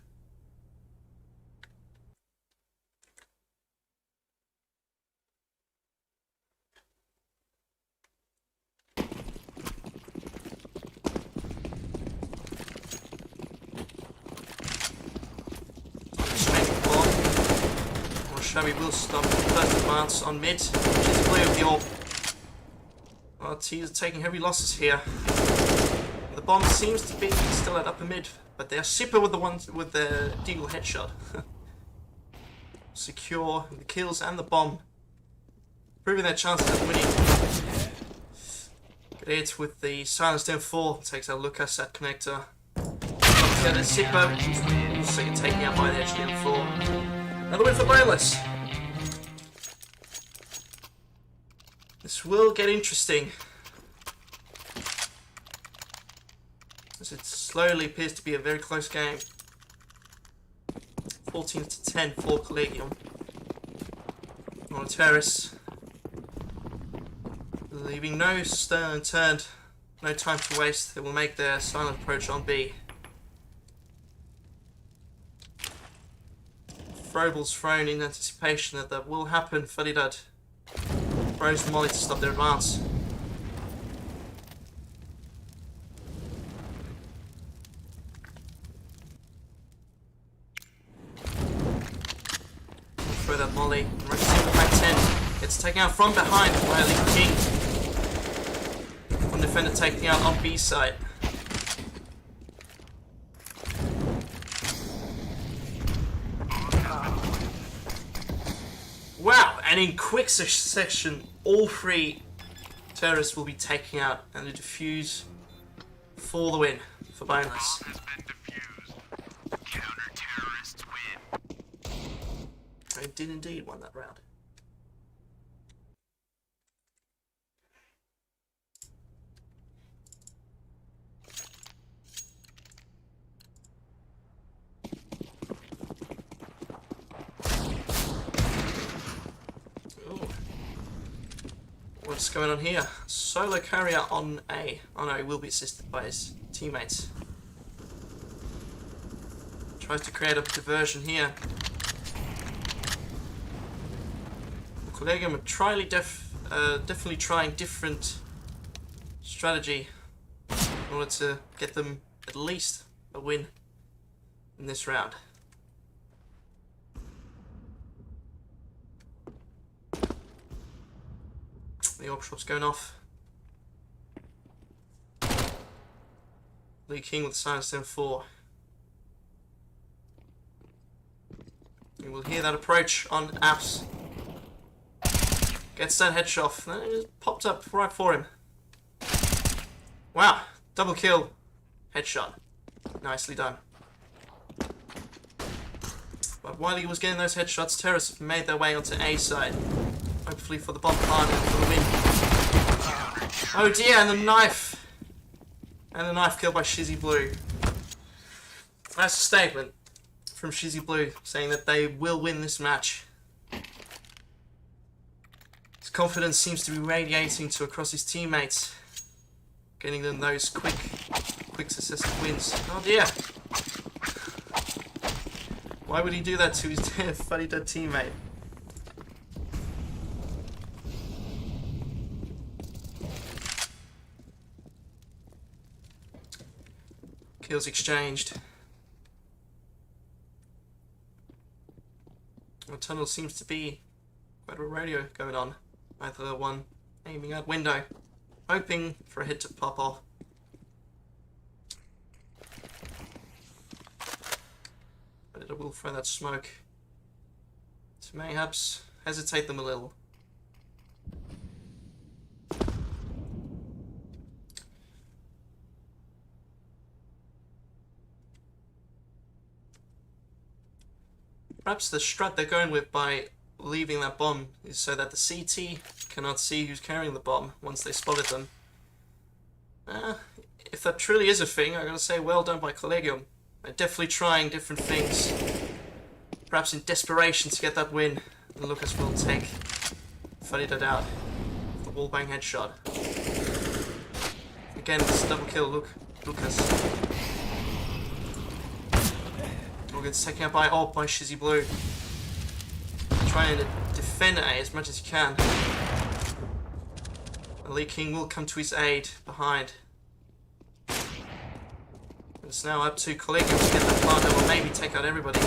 Shabby will stop the first advance on mid. She's blue with the orb. Well, T's are taking heavy losses here. The bomb seems to be still at upper mid, but they are super with the ones with the deagle headshot. Secure the kills and the bomb, proving their chances of winning. Good hit with the silenced M4, takes out Lucas at connector. Got a Zippo, also get taken out by the edge of the M4. Another win for Boneless. This will get interesting, as it slowly appears to be a very close game. 14 to 10 for Collegium. On a terrace, leaving no stone unturned, no time to waste. They will make their silent approach on B. Throwables thrown in anticipation that that will happen. Fadidad throws Molly to stop their advance. Throw that Molly. Rushes in the back 10. Gets taken out from behind by Lee King. One defender taking out on B side. Wow, and in quick succession, all three terrorists will be taken out and the defuse for the win for Boneless. They did indeed win that round. What's going on here? Solo carrier on A. Oh no, he will be assisted by his teammates. Tries to create a diversion here. Collegium are definitely trying different strategy in order to get them at least a win in this round. The orb shop's going off. Lee King with silenced M4. You will hear that approach on apps. Gets that headshot. Then it just popped up right for him. Wow, double kill. Headshot. Nicely done. But while he was getting those headshots, terrorists made their way onto A side. Hopefully for the bomb plant and for the win. Oh dear, and the knife. And the knife killed by Shizzy Blue. That's a statement from Shizzy Blue saying that they will win this match. His confidence seems to be radiating to across his teammates, getting them those quick successive wins. Oh dear. Why would he do that to his funny dead teammate? Kills exchanged. The tunnel seems to be quite a rodeo going on. Either one aiming out window, hoping for a hit to pop off. But it will throw that smoke to mayhaps hesitate them a little. Perhaps the strat they're going with by leaving that bomb is so that the CT cannot see who's carrying the bomb once they spotted them. If that truly is a thing, I gotta say well done by Collegium. They're definitely trying different things. Perhaps in desperation to get that win. And Lucas will take Faridad out. The wallbang headshot. Again, it's a double kill, Lucas. Gets taken out by Shizzy Blue. Trying to defend A as much as he can. Lee King will come to his aid behind. It's now up to Collegium to get that plant or maybe take out everybody.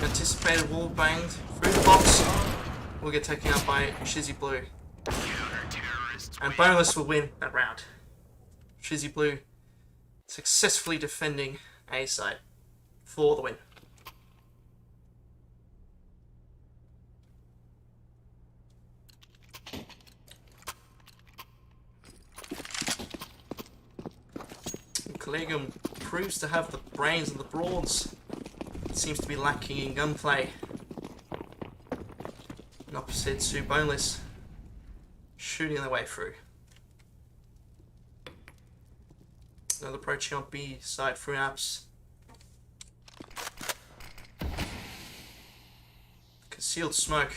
Anticipated wall banged through the box. Will get taken out by Shizzy Blue. And Boneless will win that round. Shizzy Blue successfully defending A side for the win. Collegium proves to have the brains and the brawls. It seems to be lacking in gunplay. And opposite to Boneless, shooting their way through. Another approaching on B side through apps. Concealed smoke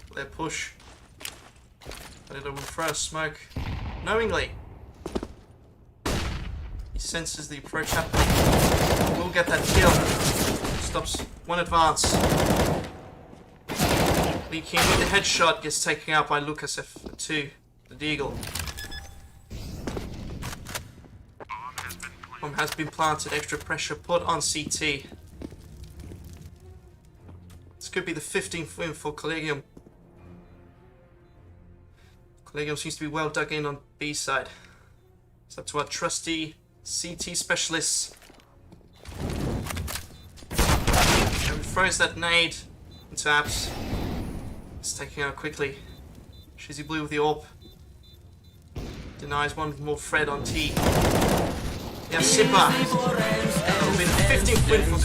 for their push. But it will throw a smoke knowingly. He senses the approach happening. Will get that kill. Stops one advance. Lee King with the headshot gets taken out by Lucas F2, the Deagle. Bomb has been planted, extra pressure put on CT. This could be the 15th win for Collegium. Collegium seems to be well dug in on B side. It's up to our trusty CT specialists. And throws that nade into apps. It's taking out quickly. Shizzy Blue with the AWP. Denies one more thread on T. Yeah, Sipper. That will be the 15th win for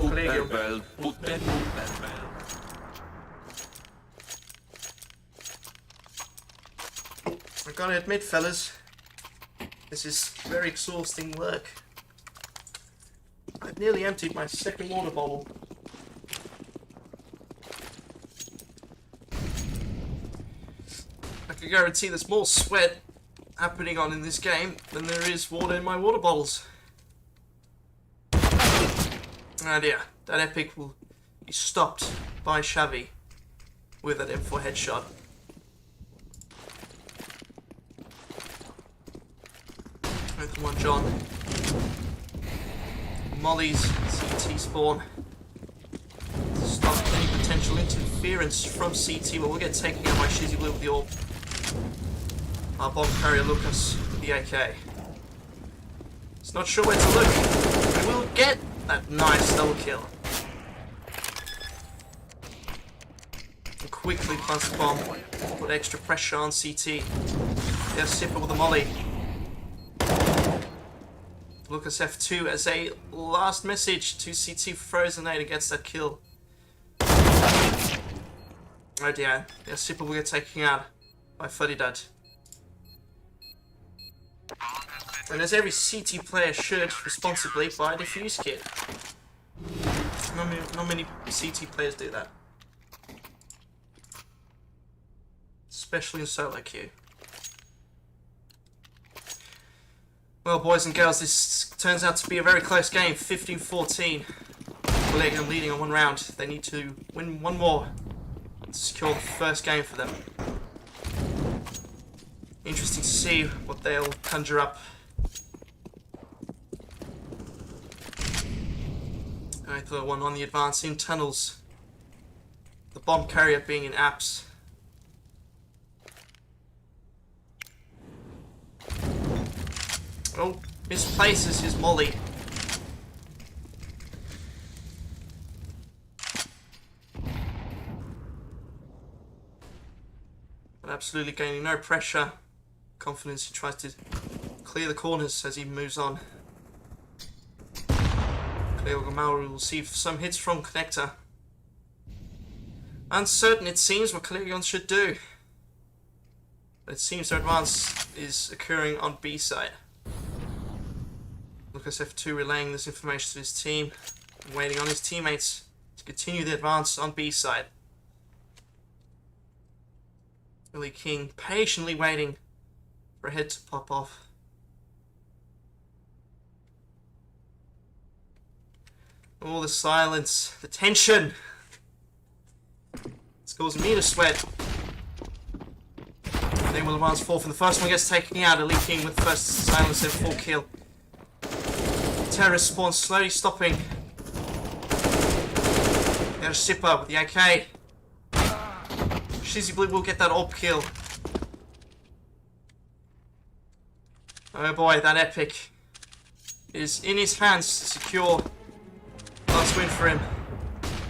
Collegium. I gotta admit, fellas, this is very exhausting work. I've nearly emptied my second water bottle. I can guarantee there's more sweat happening on in this game than there is water in my water bottles. Oh dear, that epic will be stopped by Xavi with that M4 headshot. Come on, John. Molly's CT spawn. Stop any potential interference from CT, but we'll get taken out by Shizzy Blue with the AWP. Our bomb carrier Lucas with the AK. He's not sure where to look. We'll get that nice double kill. And quickly plants the bomb. Put extra pressure on CT. There's Sipper with the molly. Lucas F2 as a last message to CT Frozen 8 and gets that kill. Oh dear, yeah, Sipper will get taken out by Fuddy-Dud. And as every CT player should, responsibly buy a defuse kit. Not many CT players do that. Especially in solo queue. Well, boys and girls, this turns out to be a very close game. 15-14. Collegium leading on one round. They need to win one more to secure the first game for them. Interesting to see what they'll conjure up. Alright, the one on the advance in tunnels. The bomb carrier being in apps. Oh, misplaces his molly. But absolutely gaining no pressure. Confidence, he tries to clear the corners as he moves on. Cleo Gamal will receive some hits from Connector. Uncertain it seems what Collegion should do. But it seems their advance is occurring on B side. Lucas F2 relaying this information to his team and waiting on his teammates to continue the advance on B side. Billy King patiently waiting for a head to pop off. All the silence, the tension. It's causing me to sweat. They will advance forth, and the first one gets taken out. Elite King with the first silence and full kill. Terrorist spawn slowly stopping. Got a Sipper with the AK. Shizzy Blue will get that AWP kill. Oh boy, that epic is in his hands to secure last win for him.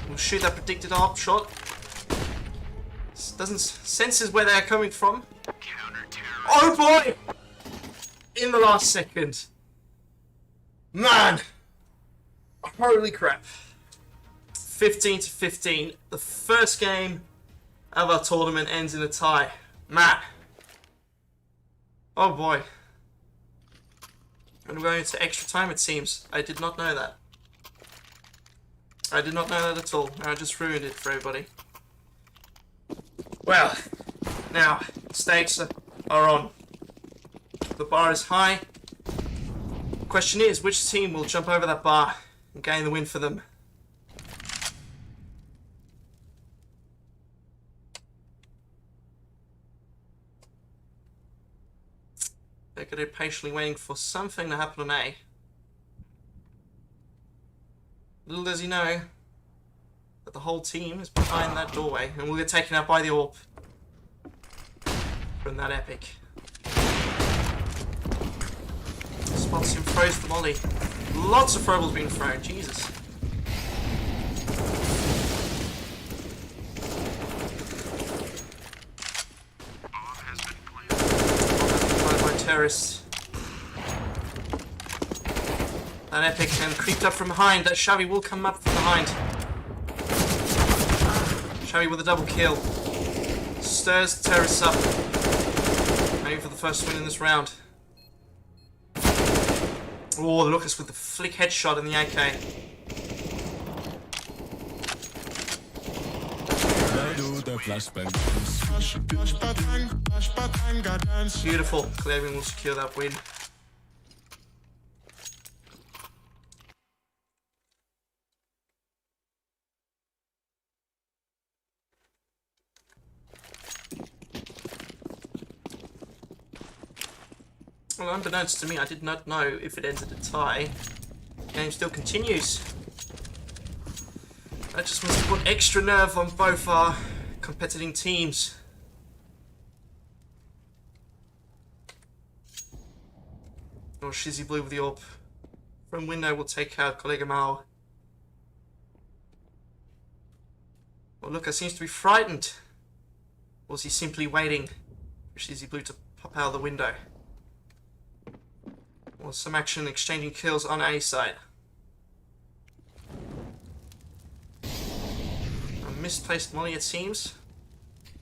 We'll shoot that predicted AWP shot. Doesn't senses where they're coming from. Oh boy! In the last second. Man! Holy crap. 15-15. The first game of our tournament ends in a tie. Man. Oh boy. And we're going into extra time, it seems. I did not know that. I did not know that at all. I just ruined it for everybody. Well, now, stakes are on. The bar is high. The question is, which team will jump over that bar and gain the win for them? They're going to be patiently waiting for something to happen on A. Little does he know that the whole team is behind that doorway and will get taken out by the AWP from that epic. Spots him, throws the molly. Lots of throwables being thrown, Jesus. By terrorists. That epic and creeped up from behind. That Shabby will come up from behind. Shabby with a double kill. Stirs the terrorists up. Aiming for the first win in this round. Oh, Lucas with the flick headshot in the AK. Beautiful. Clavin will secure that win. Well, unbeknownst to me, I did not know if it ended a tie. The game still continues. I just want to put extra nerve on both our competing teams. Oh, Shizzy Blue with the AWP. From window will take out Collega Mao. Well, Lucas seems to be frightened. Or is he simply waiting for Shizzy Blue to pop out of the window? Or some action exchanging kills on A side. A misplaced molly, it seems.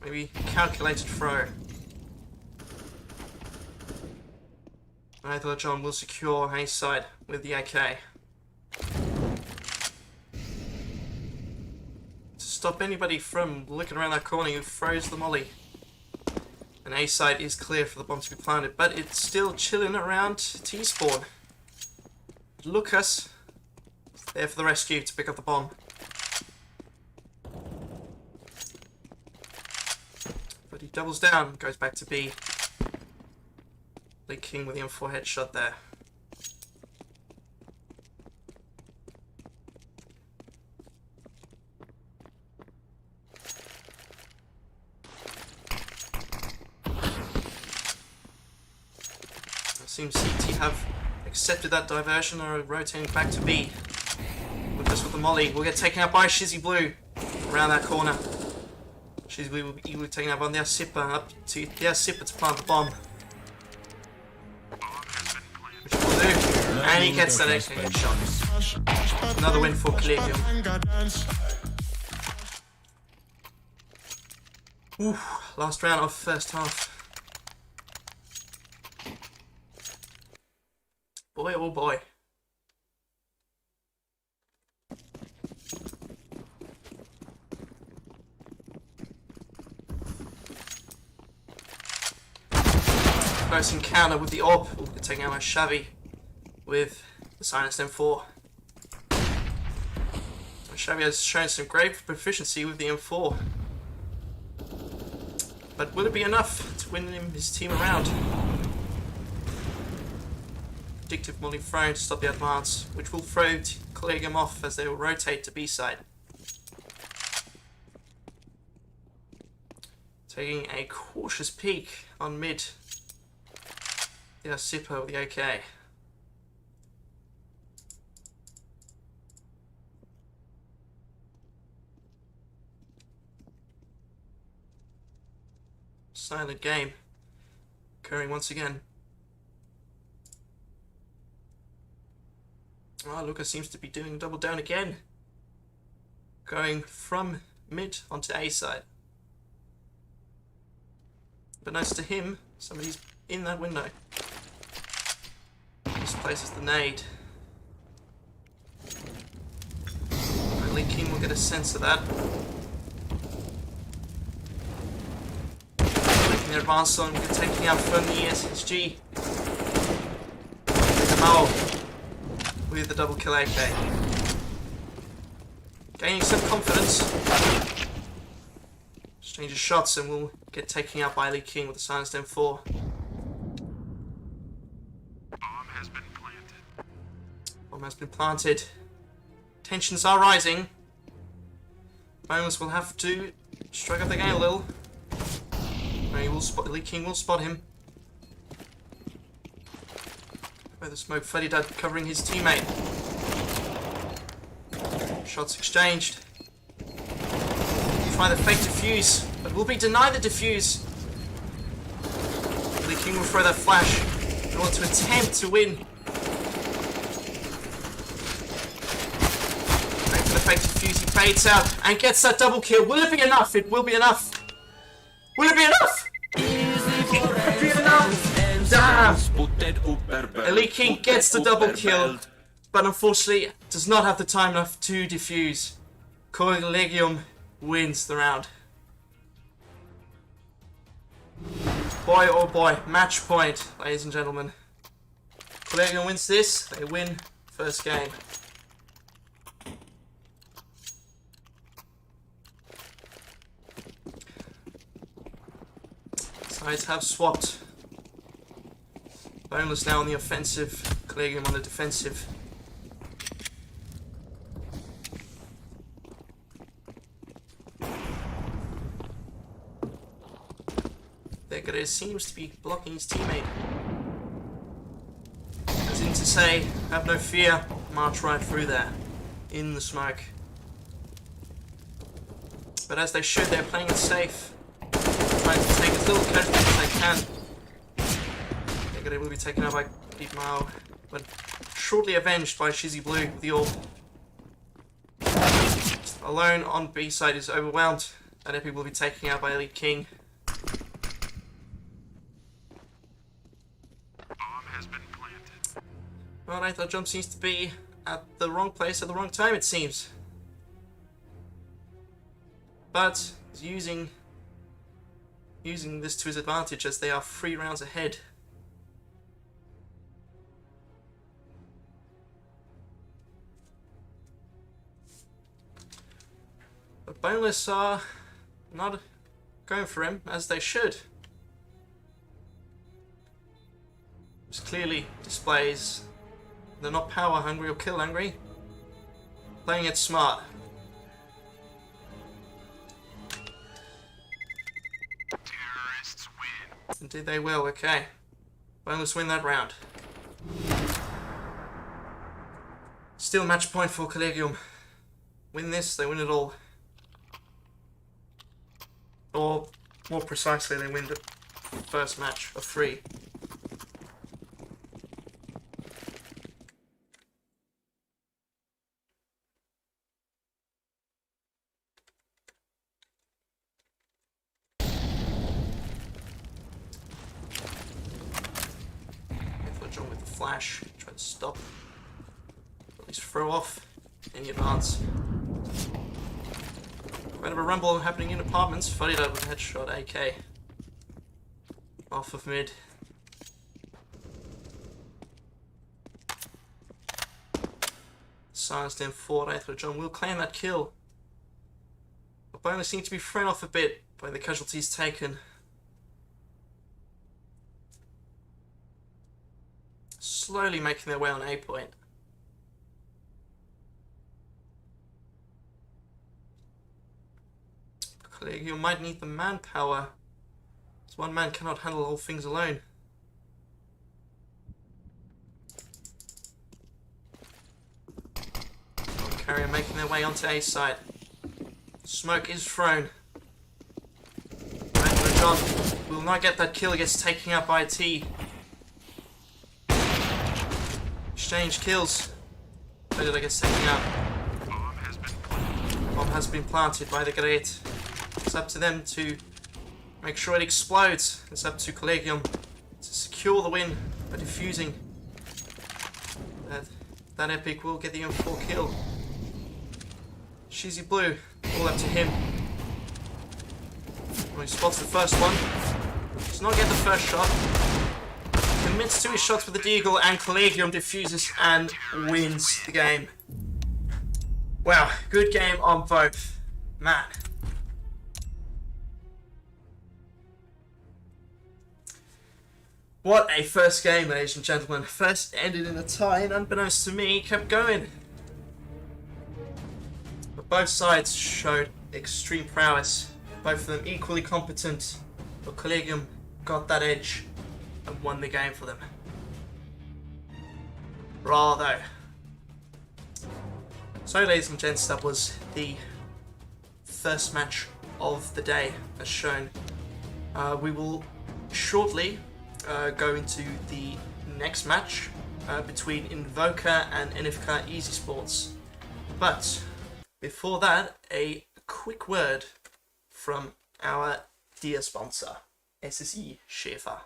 Maybe calculated throw. Either John will secure A side with the AK. To stop anybody from looking around that corner who throws the molly. And A side is clear for the bomb to be planted, but it's still chilling around T-spawn. Lucas there for the rescue to pick up the bomb. But he doubles down, goes back to B. Lee King with the M4 headshot there. Seems CT have accepted that diversion or are rotating back to B. Lucas with the molly will get taken out by Shizzy Blue around that corner. Shizzy Blue will be taken out by the Sipper up to the Sipper to plant the bomb. Which he will do. And he gets that extra headshot. Another win for Collegium. Last round of first half. Boy, oh boy. Close encounter with the AWP. We'll be taking out my Shavy with the silenced M4. Shavy has shown some great proficiency with the M4. But will it be enough to win him his team around? Predictive molly thrown to stop the advance, which will throw Collegium off as they will rotate to B side. Taking a cautious peek on mid. Yeah, Sippo with the AK. Silent game occurring once again. Oh, Lucas seems to be doing double down again. Going from mid onto A side. But nice to him, somebody's in that window. Just places the nade. Lee King will get a sense of that. Making their advance on, we're taking out from the SSG. Kamal with the double kill AK. Gaining some confidence. Exchanges shots and will get taken out by Lee King with the Silence Down 4. Bomb has been planted. Tensions are rising. Boneless will have to strike up the game a little. He will spot, Lee King will spot him. By the smoke, Fuddy Dud covering his teammate. Shots exchanged. Try the fake defuse, but will be denied the defuse. Lee King will throw that flash in order to attempt to win. The fake defuse, he fades out and gets that double kill. Will it be enough? It will be enough. Will it be enough? It will be enough. Damn. Elite King gets the double kill, but unfortunately does not have the time enough to defuse. Collegium wins the round. Boy oh boy, match point, ladies and gentlemen. Collegium wins this, they win first game. Sides have swapped. Boneless now on the offensive, Collegium on the defensive. Degre seems to be blocking his teammate. As in to say, have no fear, march right through there, in the smoke. But as they should, they're playing it safe. Trying to take as little casualties as they can. Degre will be taken out by Deep Mao, but shortly avenged by Shizzy Blue, the orb. Alone on B side is overwhelmed. That Epi will be taken out by Elite King. Well, I thought Jump seems to be at the wrong place at the wrong time, it seems. But he's using this to his advantage as they are 3 rounds ahead. But Boneless are not going for him as they should. This clearly displays they're not power hungry or kill hungry. Playing it smart. Terrorists win. Indeed they will, okay. Boneless win that round. Still match point for Collegium. Win this, they win it all. Or, more precisely, they win the first match of 3. John with the flash, try to stop, at least throw off any advance. Quite of a rumble happening in apartments. Funny that with a headshot AK off of mid. Silence down 4. Aethra John will claim that kill. The bonus seems to be thrown off a bit by the casualties taken. Slowly making their way on A point. Collegium might need the manpower So one man cannot handle all things alone. Carrier making their way onto A side. Smoke is thrown. John will not get that kill, gets taken out by a T. Exchange kills. Where did I get taken out? Bomb has been planted by the Great. It's up to them to make sure it explodes. It's up to Collegium to secure the win by defusing. That Epic will get the M4 kill. Cheesy Blue, all up to him. When he spots the first one, does not get the first shot. Commits to his shots with the Deagle, and Collegium defuses and wins the game. Wow, good game on both. Man. What a first game, ladies and gentlemen. First ended in a tie, and unbeknownst to me, kept going. But both sides showed extreme prowess. Both of them equally competent, but Collegium got that edge and won the game for them. Bravo. So, ladies and gents, that was the first match of the day, as shown. We will shortly go into the next match between Invoker and NFK Easy Sports. But before that, a quick word from our dear sponsor, SSI Schäfer.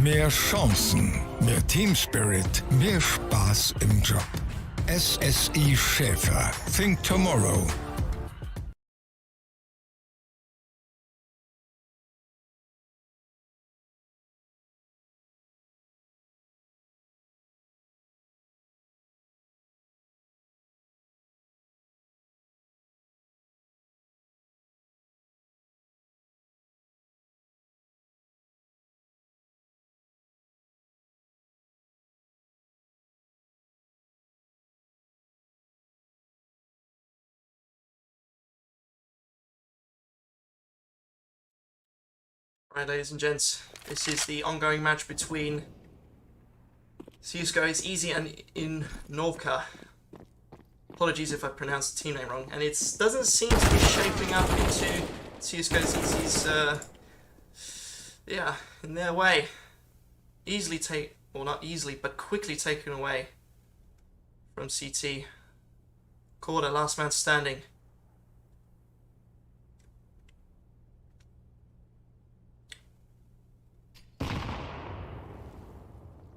Mehr Chancen, mehr Teamspirit, mehr Spaß im Job. SSI Schäfer. Think tomorrow. Right, ladies and gents, this is the ongoing match between CSGO is Easy and in Novka. Apologies if I pronounced the team name wrong. And it doesn't seem to be shaping up into CSGO's Easy's, yeah, in their way. Well, not easily, but quickly taken away from CT. Quarter, last man standing.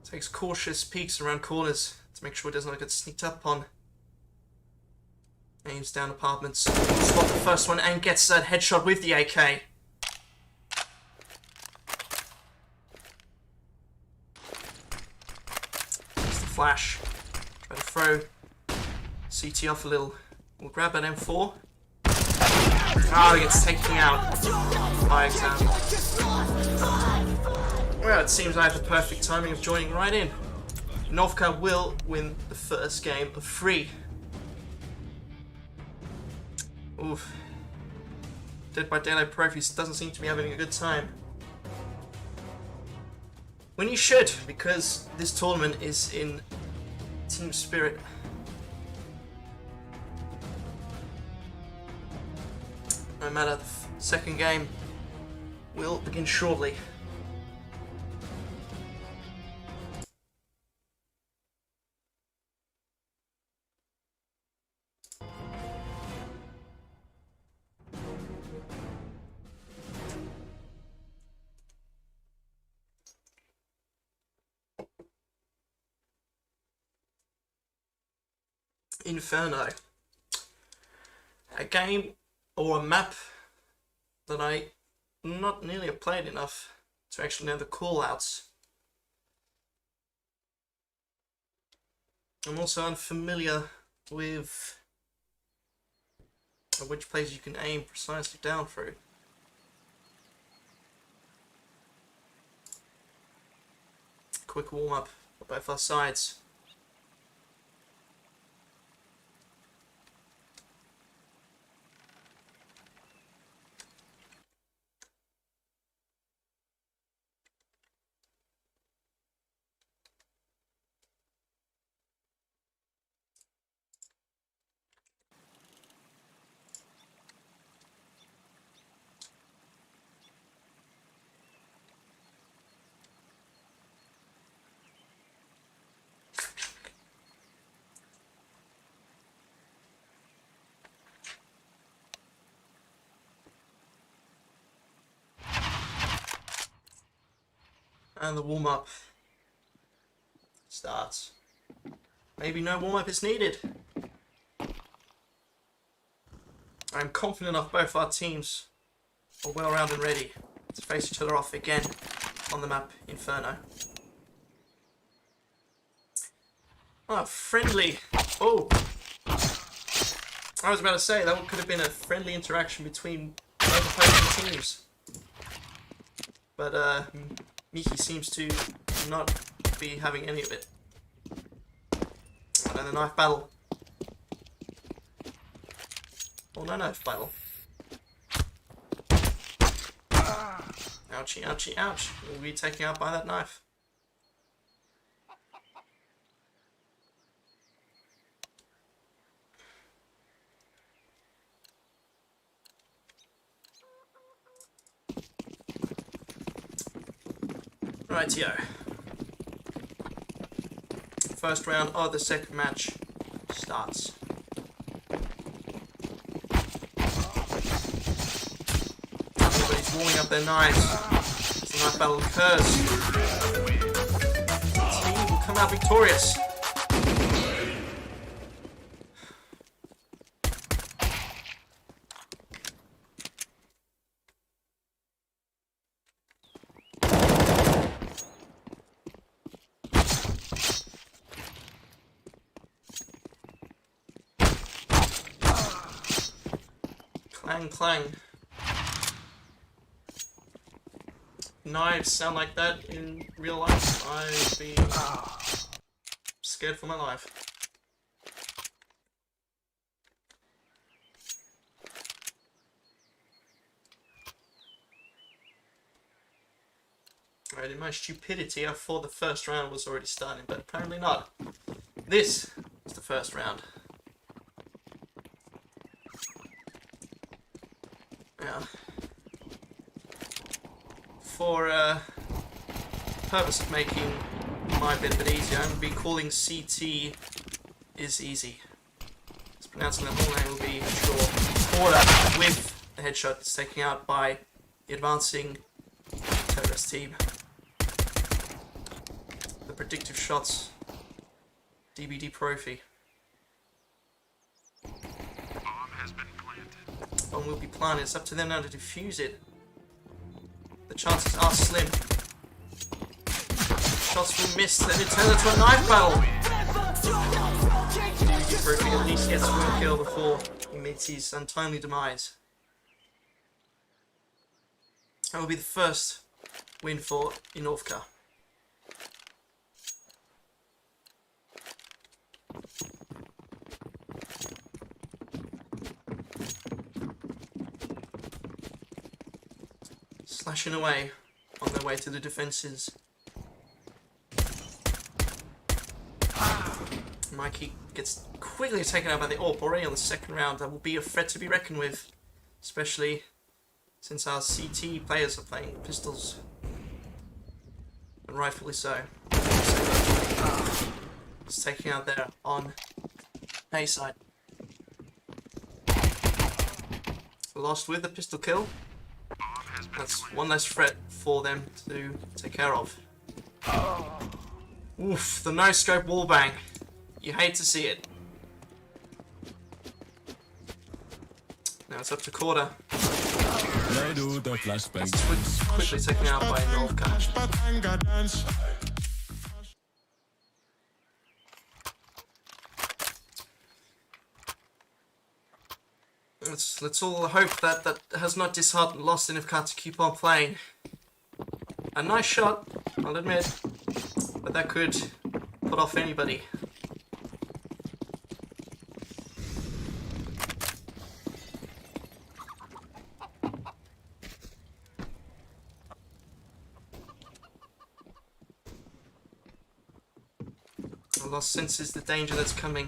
Takes cautious peeks around corners to make sure it doesn't get sneaked up on. Aims down apartments. Spot the first one and gets that headshot with the AK. There's the flash. Try to throw CT off a little. We'll grab that M4. Ah, he gets taken out by exam. Well, it seems I have the perfect timing of joining right in. Novka will win the first game of 3. Oof. Dead by Daylight Profis doesn't seem to be having a good time. When you should, because this tournament is in team spirit. No matter, the second game will begin shortly. Inferno. A game or a map that I not nearly have played enough to actually know the callouts. I'm also unfamiliar with which place you can aim precisely down through. quick warm-up for both our sides. And the warm-up starts. Maybe no warm-up is needed. I'm confident enough both our teams are well rounded and ready to face each other off again on the map Inferno. Oh, friendly. Oh, I was about to say that could have been a friendly interaction between both opposing teams. But Miki seems to not be having any of it. And then the knife battle. Oh, no knife battle. Ouchie, ouchie, ouch. We'll be taken out by that knife. Rightio. First round of the second match starts. Everybody's warming up their knives as the knife battle occurs. The team will come out victorious. Clang, clang. Knives sound like that in real life, I'd be scared for my life. Alright, in my stupidity, I thought the first round was already starting, but apparently not. This is the first round. Now, for purpose of making my bit a bit easier, I'm going to be calling CT is easy. It's pronouncing the whole name will be sure order with the headshot that's taken out by the advancing terrorist team. The predictive shots, DBD Profi. Bomb will be planted. It's up to them now to defuse it. The chances are slim. Shots will miss, then it turns into a knife battle. Profi at least gets one kill before he meets his untimely demise. That will be the first win for Inorvka. Slashing away on their way to the defences. Mikey gets quickly taken out by the AWP already on the second round. That will be a threat to be reckoned with, especially since our CT players are playing pistols. And rightfully so. It's taking out there on A side. Lost with the pistol kill. That's one less threat for them to take care of. Oof, the no-scope wallbang. You hate to see it. Now it's up to quarter. They do the flashbang. It's quickly taken out by Inorvka. Let's all hope that that has not disheartened Lost Inorvka to keep on playing. A nice shot, I'll admit, but that could put off anybody. I lost senses the danger that's coming.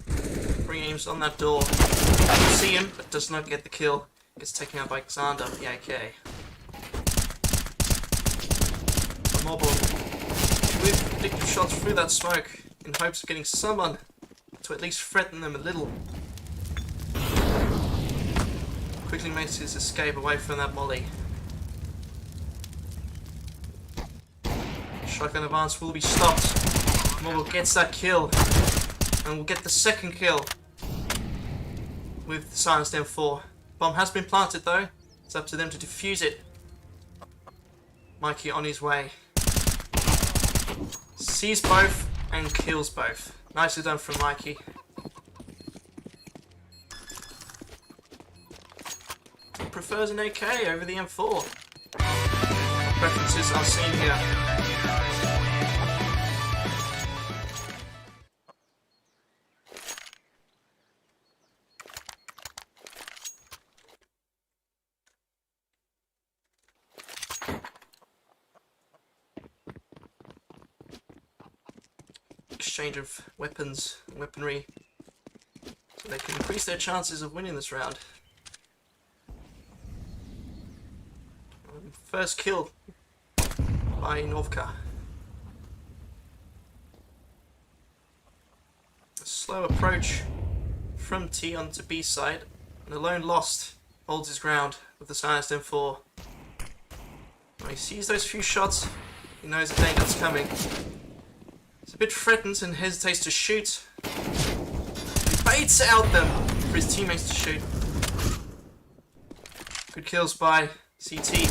Three aims on that door. See him, but does not get the kill. Gets taken out by Xander, the AK. A mobile with predictive shots through that smoke in hopes of getting someone to at least threaten them a little. Quickly makes his escape away from that molly. Shotgun advance will be stopped. Mobile gets that kill and will get the second kill with the silenced M4. Bomb has been planted though. It's up to them to defuse it. Mikey on his way. Sees both and kills both. Nicely done from Mikey. Prefers an AK over the M4. Preferences are seen here. Exchange of weapons and weaponry so they can increase their chances of winning this round. First kill by Novka. A slow approach from T onto B side, and Alone Lost holds his ground with the silenced M4. When he sees those few shots, he knows the danger's coming. He's a bit threatened and hesitates to shoot. He baits out them for his teammates to shoot. Good kills by CT.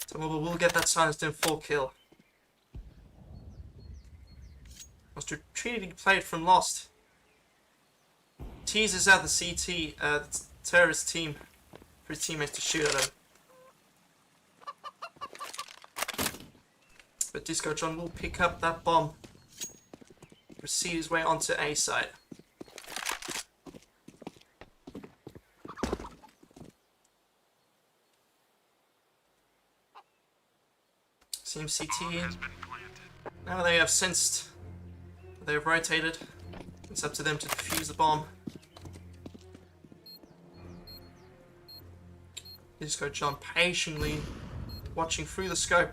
So Mobile will get that silenced M4 kill. Was strategically played from Lost. Teases out the CT, the terrorist team, for his teammates to shoot at him. But Disco John will pick up that bomb. Proceed his way onto A side. Seems CT. Now they have sensed. They have rotated. It's up to them to defuse the bomb. Disco John patiently watching through the scope.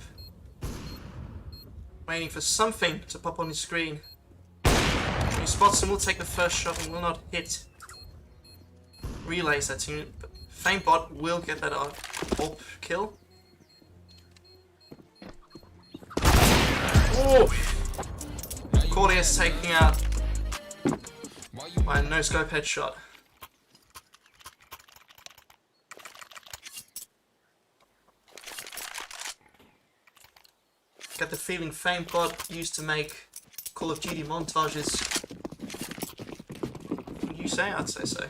Waiting for something to pop on his screen. When he spots him, will take the first shot and will not hit. Relays that team. Famebot will get that AWP kill. Oh! Cordius taking out by a no-scope headshot. Get the feeling Famebot used to make Call of Duty montages. Would you say? I'd say so.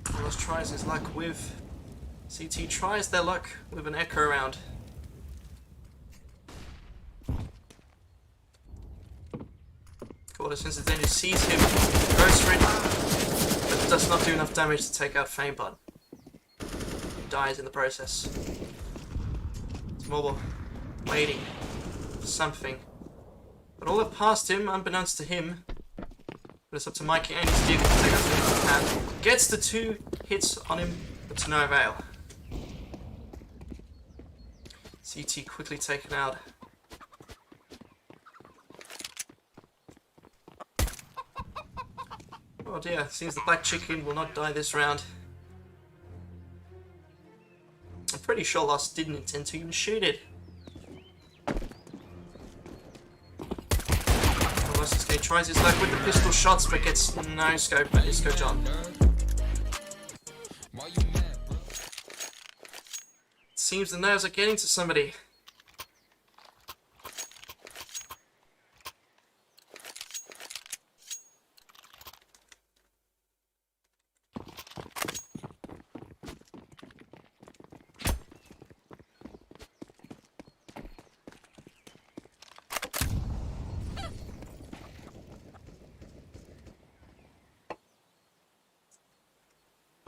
Carlos tries his luck with... CT tries their luck with an echo round. Cordius, since the danger, sees him, goes for it, but does not do enough damage to take out Famebot. He dies in the process. It's Mobile, waiting for something. But all have passed him, unbeknownst to him. But it's up to Mikey and his vehicle to take out anything he can. Gets the 2 hits on him, but to no avail. CT quickly taken out. Oh dear, seems the black chicken will not die this round. I'm pretty sure Lost didn't intend to even shoot it. Lost this guy tries his luck with the pistol shots but gets no scope by Disco John. Seems the nerves are getting to somebody.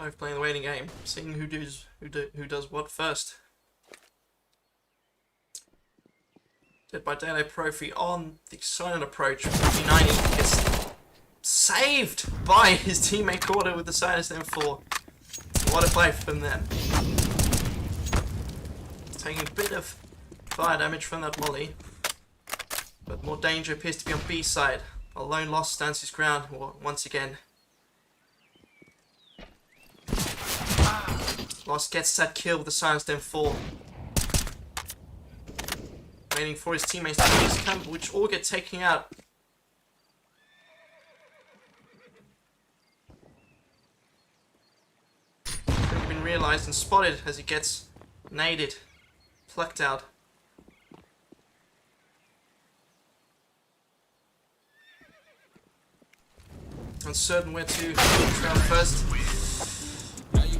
Both playing the waiting game, seeing who does what first. Dead by Daylight Profi on the silent approach. P90 gets saved by his teammate Corda with the silence M4. What a play from them. Taking a bit of fire damage from that molly. But more danger appears to be on B side. A lone loss stands his ground once again. Lost gets that kill with the silenced M4. Waiting for his teammates to make his camp, which all get taken out. Could been realized and spotted as he gets naded, plucked out. Uncertain where to round first.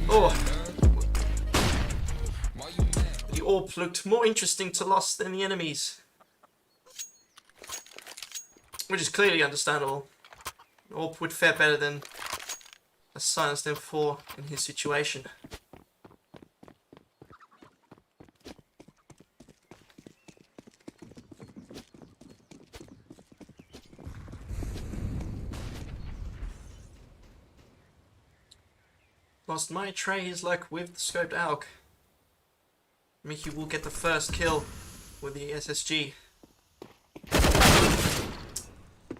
Oh, the AWP looked more interesting to Lost than the enemies, which is clearly understandable. AWP would fare better than a silenced M4 in his situation. Lost might try his luck with the scoped AUG. Mickey will get the first kill with the SSG.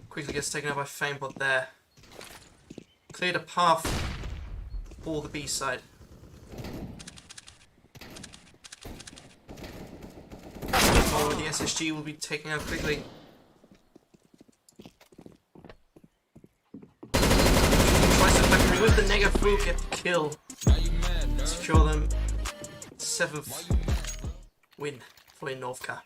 Quickly gets taken out by Famebot there. Cleared a path for the B side. Oh, the SSG will be taken out quickly. With the negative will get the kill. Secure them. 7th win for Kaindorf.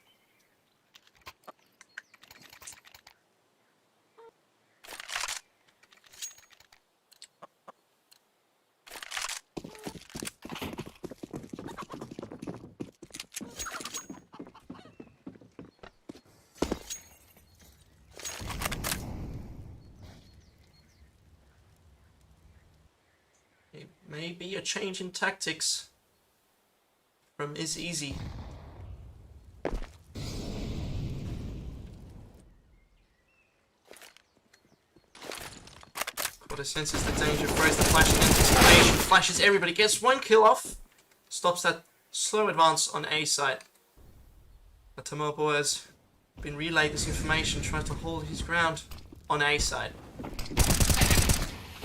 Maybe a change in tactics from is easy. Quarter senses the danger, throws the flash in anticipation, flashes everybody, gets one kill off, stops that slow advance on A side. But Tamobo has been relayed this information, tries to hold his ground on A side.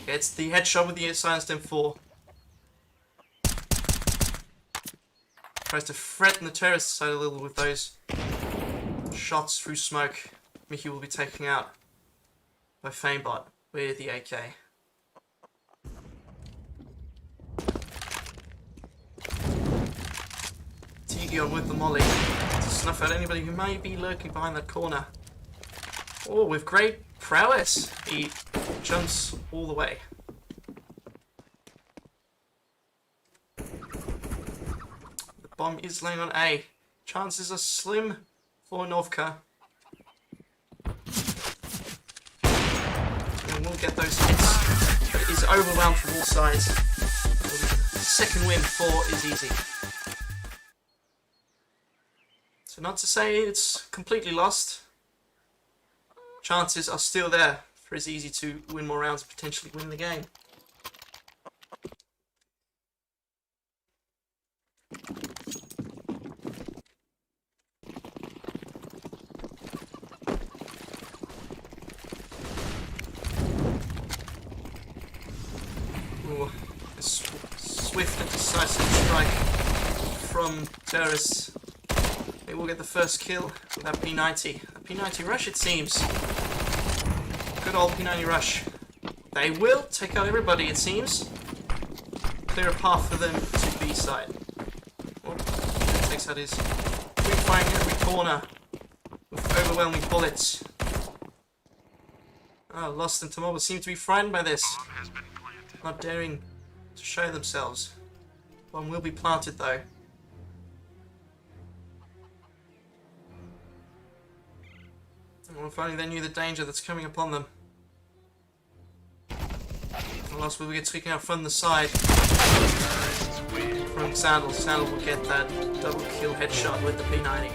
Gets the headshot with the silenced M4. Tries to threaten the terrorist side a little with those shots through smoke. Mickey will be taken out by Famebot with the AK. Tigio with the molly to snuff out anybody who may be lurking behind that corner. Oh, with great prowess, he jumps all the way. Bomb is laying on A. Chances are slim for Novka. And we'll get those hits. But it is overwhelmed from all sides. Second win for is easy. So not to say it's completely lost. Chances are still there for is easy to win more rounds and potentially win the game. Ooh, a swift and decisive strike from terrorists. They will get the first kill with that P90. A P90 rush, it seems. Good old P90 rush. They will take out everybody, it seems. Clear a path for them to B side. Oh, takes out his firing every corner with overwhelming bullets. Oh, Lost and Tamoba seem to be frightened by this. Not daring to show themselves. One will be planted though. Well, if only they knew the danger that's coming upon them. Lost will get taken out from the side. From Sandal. Sandal will get that double kill headshot with the P90.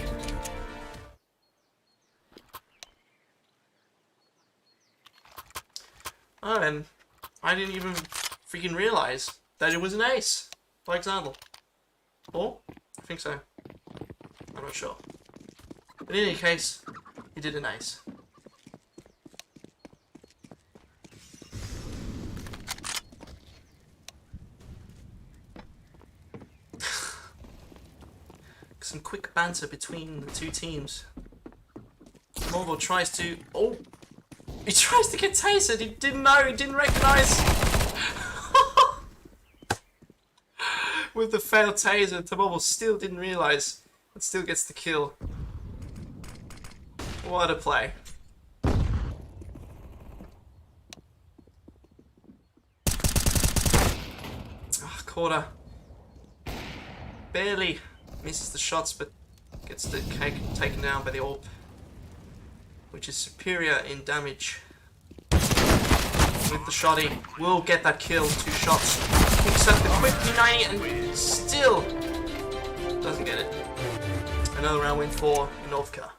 Oh, and I didn't even freaking realize that it was an ace by Sandal. Or? I think so. I'm not sure. But in any case, he did an ace. Some quick banter between the two teams. Morval tries to... Oh! He tries to get tasered! He didn't know! He didn't recognise! With the failed taser, Morval still didn't realise. And still gets the kill. What a play. Oh, Quarter. Barely misses the shots, but gets the cake taken down by the AWP, which is superior in damage. With the shotty, will get that kill. 2 shots. Picks up the quick P90 and still doesn't get it. Another round win for Northka.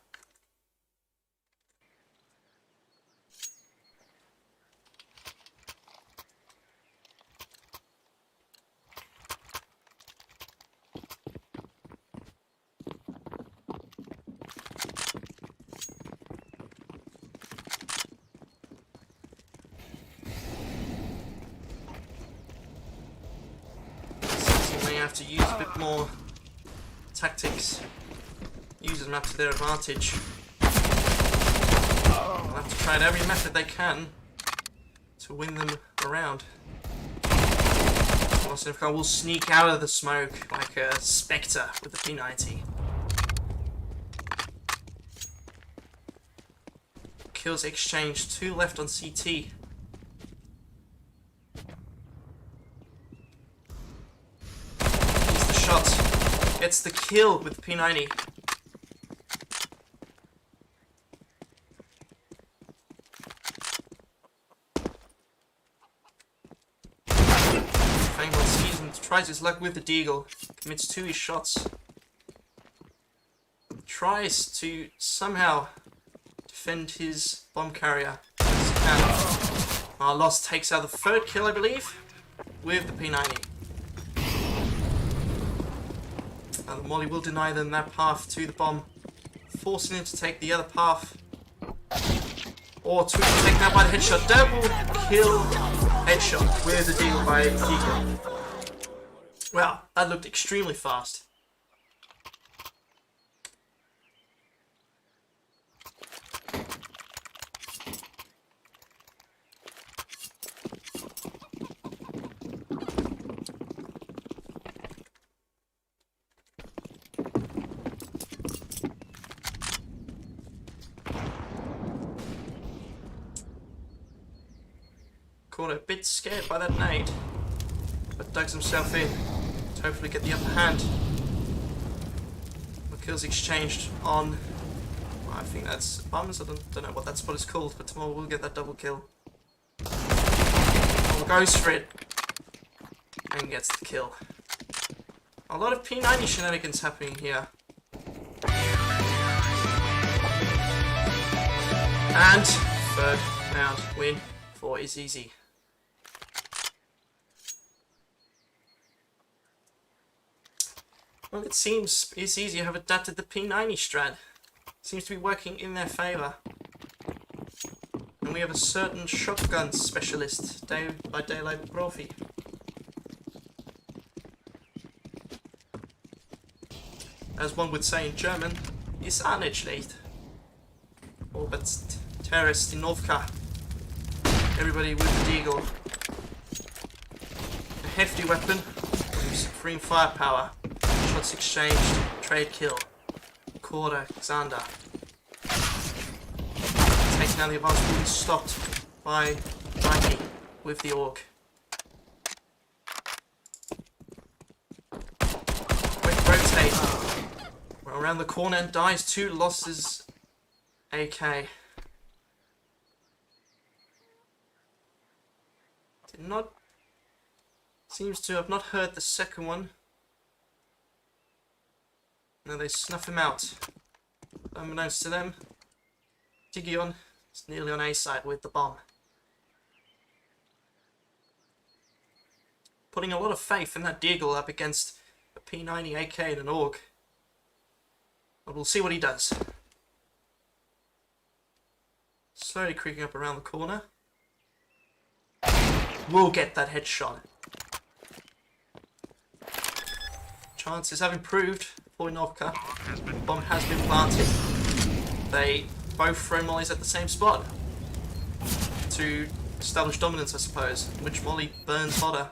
Have to use a bit more tactics, use them up to their advantage. They'll have to try out every method they can to win them around. Northka will sneak out of the smoke like a spectre with the P90. Kills exchanged, 2 left on CT. Gets the kill with P90. Fang on season tries his luck with the Deagle, commits 2 his shots. Tries to somehow defend his bomb carrier as he can. Lost takes out the 3rd kill, I believe, with the P90. The Molly will deny them that path to the bomb, forcing him to take the other path. Or to be taken out by the headshot. Double kill headshot with the deal by Deagle. Well, that looked extremely fast. A bit scared by that nade, but dugs himself in to hopefully get the upper hand. The kills exchanged on, I think that's bombs. I don't know what that spot is called, but tomorrow we'll get that double kill. Goes for it and gets the kill. A lot of P90 shenanigans happening here. And 3rd round win for Is Easy. Well, it seems It's Easy have adapted the P90 strat. Seems to be working in their favour. And we have a certain shotgun specialist, Day by Daylight Profi. As one would say in German, ist auch nicht schlecht. Oh, but terrorist in Northka. Everybody with the Deagle. A hefty weapon, supreme firepower. Shots exchanged, trade kill. Quarter, Xander. Taking out the advanced being stopped by Mikey with the AUG. Quick rotate. We're around the corner and dies. 2 losses. AK. Did not Seems to have not heard the second one. No, they snuff him out. Unbeknownst to them, Tigion is nearly on A side with the bomb. Putting a lot of faith in that Deagle up against a P90 AK and an AUG. But we'll see what he does. Slowly creeping up around the corner. We'll get that headshot. Chances have improved for Inovka. Bomb has been planted. They both throw mollies at the same spot to establish dominance, I suppose. Which molly burns hotter?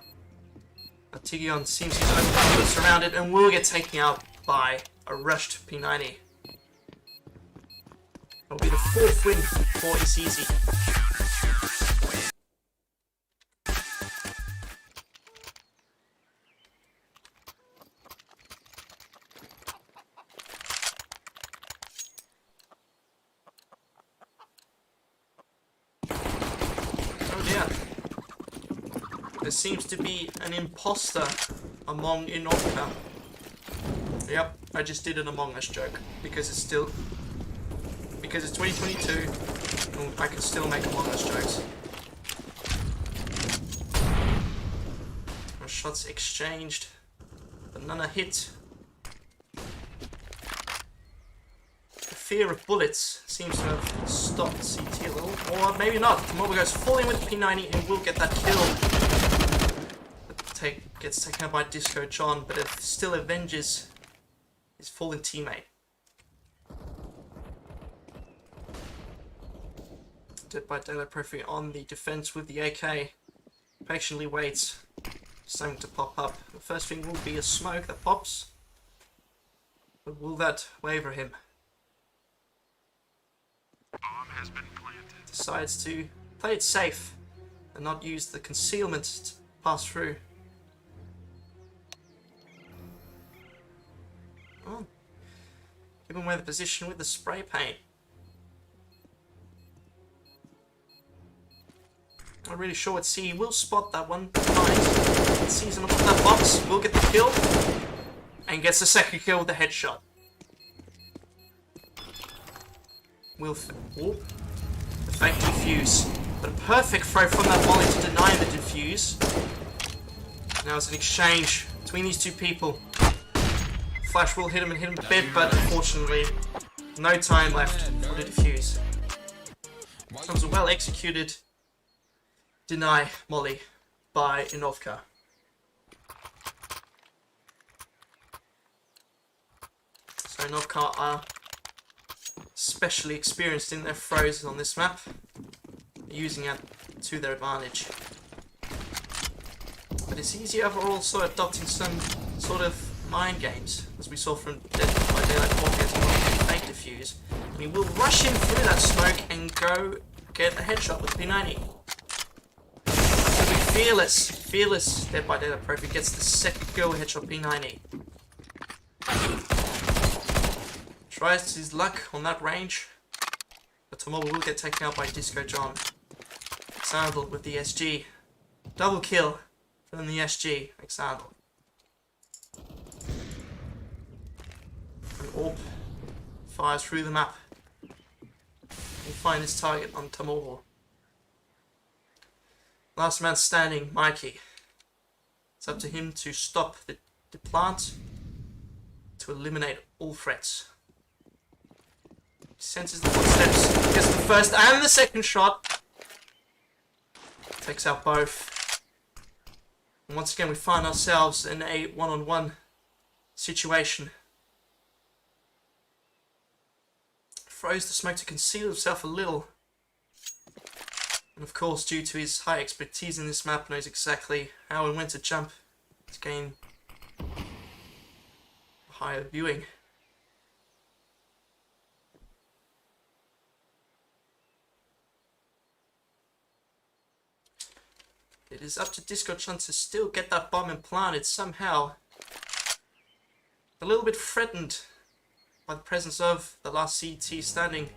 Tigion seems he's surrounded and will get taken out by a rushed P90. It'll be the 4th win for Isizi. Oh dear. There seems to be an imposter among Inovka. Yep, I just did an Among Us joke because it's 2022 and I can still make Among Us jokes. Shots exchanged, but none are hit. The fear of bullets seems to have stopped CT a little, or maybe not. Tomobo goes full in with P90 and will get that kill. Gets taken out by Disco John, but it still avenges his fallen teammate. Dead by Daylight Profi on the defense with the AK. Patiently waits. Something to pop up. The first thing will be a smoke that pops. But will that waver him? Bomb has been planted. Decides to play it safe and not use the concealment to pass through. Oh. Give him away the position with the spray paint. Not really sure what C will spot that one. Nice. Sees him above that box. Will get the kill. And gets the second kill with the headshot. Will the fake defuse. But a perfect throw from that volley to deny the defuse. Now it's an exchange between these two people. Flash will hit him and hit him a bit, but unfortunately, no time left for the defuse. Comes a well executed deny molly by Inovka. So Inovka are specially experienced in their throws on this map, using it to their advantage. But it's easier for also adopting some sort of mind games, as we saw from Dead by Daylight Podcast on fake defuse. We will rush in through that smoke and go get a headshot with P90. So fearless Dead by Daylight Profi gets the second kill headshot P90. Tries his luck on that range, but Tomobo will get taken out by Disco John. Exandled with the SG. Double kill from the SG, Exandled. An AWP fires through the map. We'll find his target on Tomobo. Last man standing, Mikey. It's up to him to stop the plant, to eliminate all threats. He senses the footsteps, gets the first and the second shot. Takes out both. And once again we find ourselves in a one-on-one situation. Throws the smoke to conceal himself a little. And of course, due to his high expertise in this map, knows exactly how and when to jump to gain higher viewing. It is up to Disco-chan to still get that bomb implanted somehow. A little bit threatened by the presence of the last CT standing.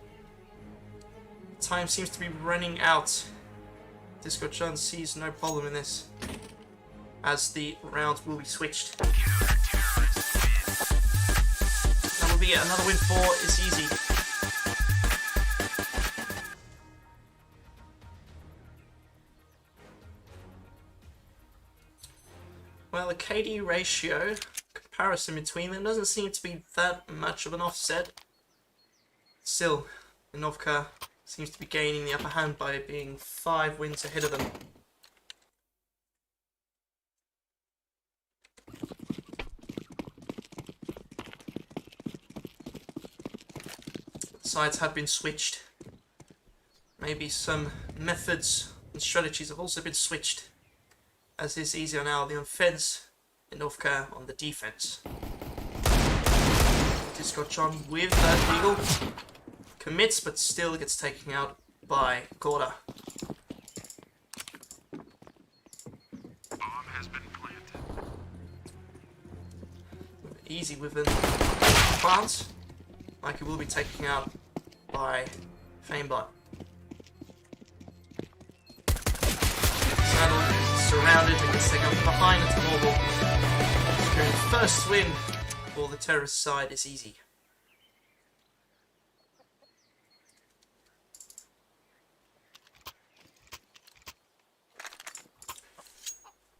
Time seems to be running out. Disco-chan sees no problem in this. as the rounds will be switched. That will be another win for It's Easy. Well, the KD ratio comparison between them doesn't seem to be that much of an offset. Still, Inovka seems to be gaining the upper hand by being 5 wins ahead of them. Sides have been switched. Maybe some methods and strategies have also been switched, as is easier now the offense, Inovka on the defense. Disco John with that eagle. Commits, but still gets taken out by Gorda. Bomb has been planted. Easy within plants, like he will be taken out by Famebot. Saddle surrounded and gets taken out behind into Mobile. First win for the terrorist side is easy.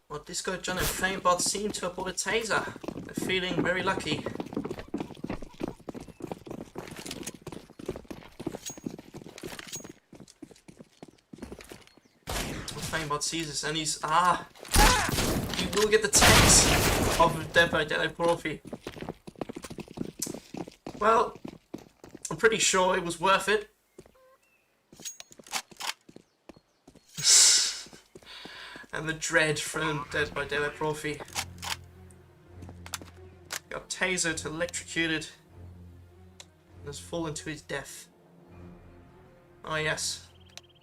Well, Disco John and Famebot seem to have bought a taser. They're feeling very lucky. Famebot sees this and he's he will get the taste of Dead by Daylight Trophy. Well, I'm pretty sure it was worth it. And the dread from Dead by Daylight Trophy. Got tasered, electrocuted, and has fallen to his death. Oh yes,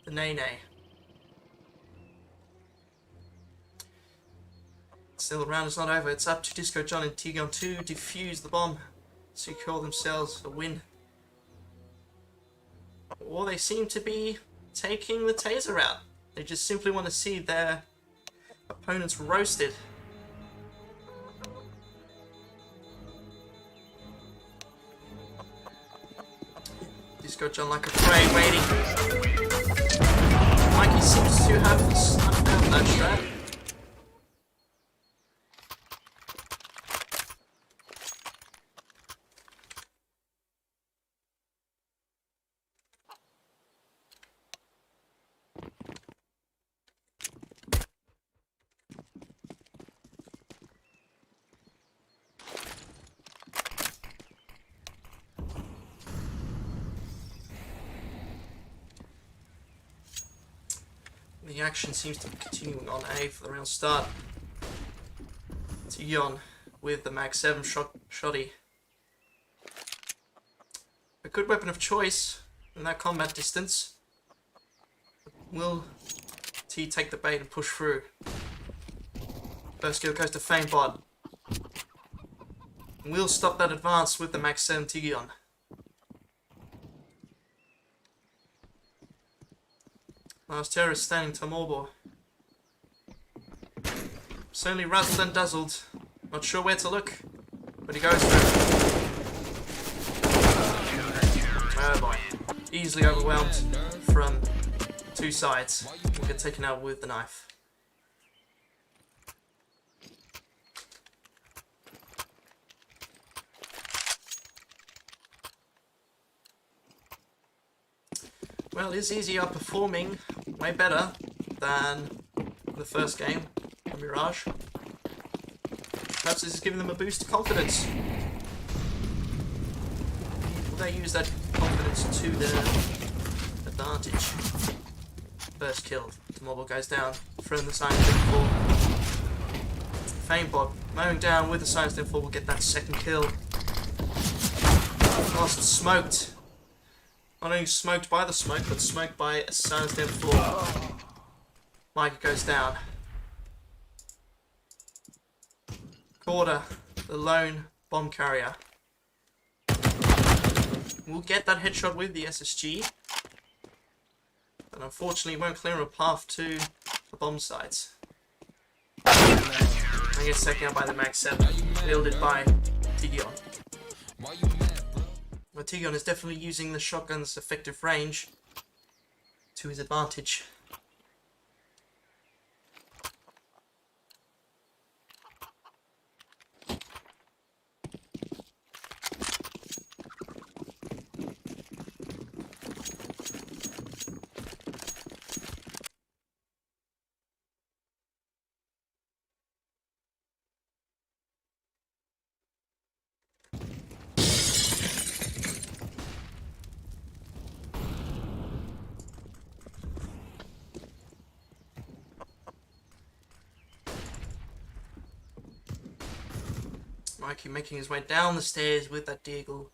the Nene. Still, the round is not over. It's up to Disco John and Tigon to defuse the bomb, secure themselves a win. Or they seem to be taking the taser out. They just simply want to see their opponents roasted. Disco John like a prey waiting. Mikey seems to have snuffed out that strat. The action seems to be continuing on A for the round start. Tion with the Mag 7 shotty. A good weapon of choice in that combat distance. Will T take the bait and push through? First kill goes to Famebot. Will stop that advance with the Mag 7 Tion. Last terrorist standing to Morbor. Certainly razzled and dazzled. Not sure where to look, but he goes through. Oh boy. Easily overwhelmed from 2 sides. Will get taken out with the knife. Well, It's Easy are performing way better than the first game on Mirage. Perhaps this is giving them a boost of confidence. Will they use that confidence to their advantage? First kill. Mobile goes down, throwing the Science Den 4. Famebot mowing down with the Science Den 4 will get that second kill. Lost smoked. Not only smoked by the smoke, but smoked by a Science Den 4. Micah goes down. Gorda, the lone bomb carrier, will get that headshot with the SSG, but unfortunately won't clear a path to the bomb sites. And gets taken out by the Mag 7, wielded by Tigion. But Tigion is definitely using the shotgun's effective range to his advantage. Mikey making his way down the stairs with that deagle.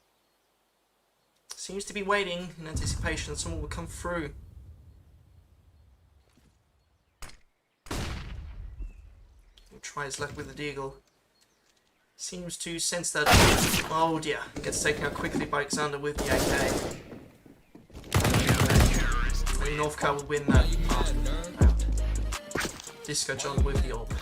Seems to be waiting in anticipation that someone will come through. He'll try his luck with the deagle. Seems to sense that... Oh dear. Gets taken out quickly by Xander with the AK. Maybe Northcar will win that round. Disco John with the orb.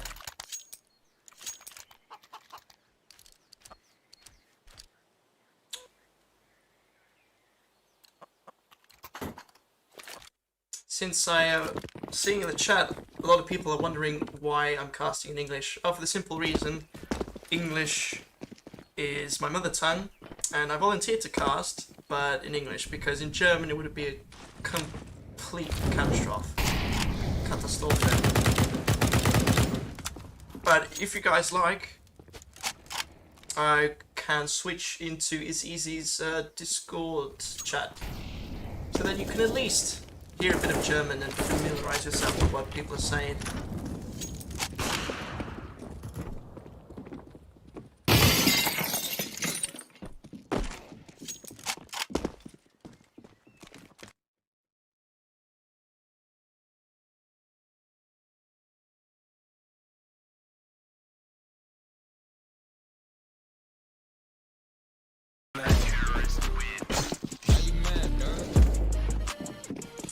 Since seeing in the chat, a lot of people are wondering why I'm casting in English. Oh, for the simple reason, English is my mother tongue, and I volunteered to cast, but in English, because in German it would be a complete catastrophe. But if you guys like, I can switch into Easy's Discord chat, so that you can at least hear a bit of German and familiarize yourself with what people are saying.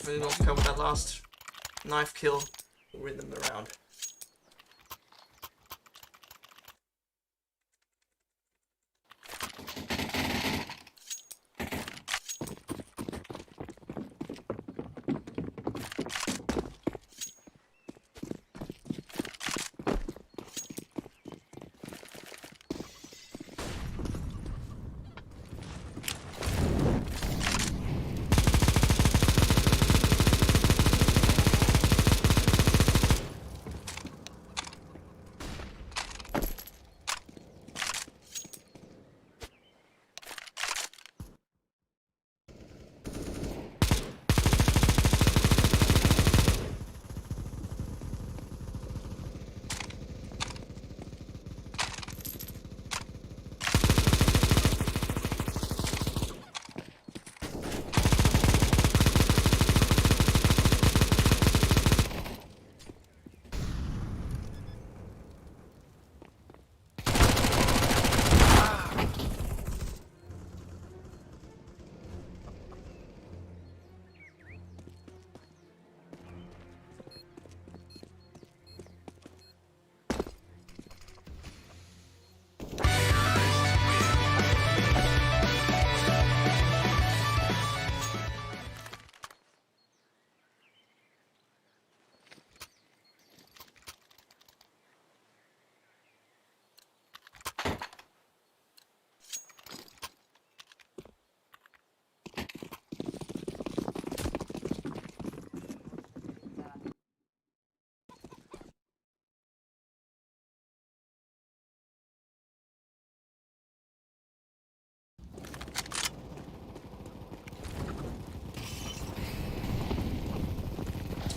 Really not cover that last knife kill, win them the round.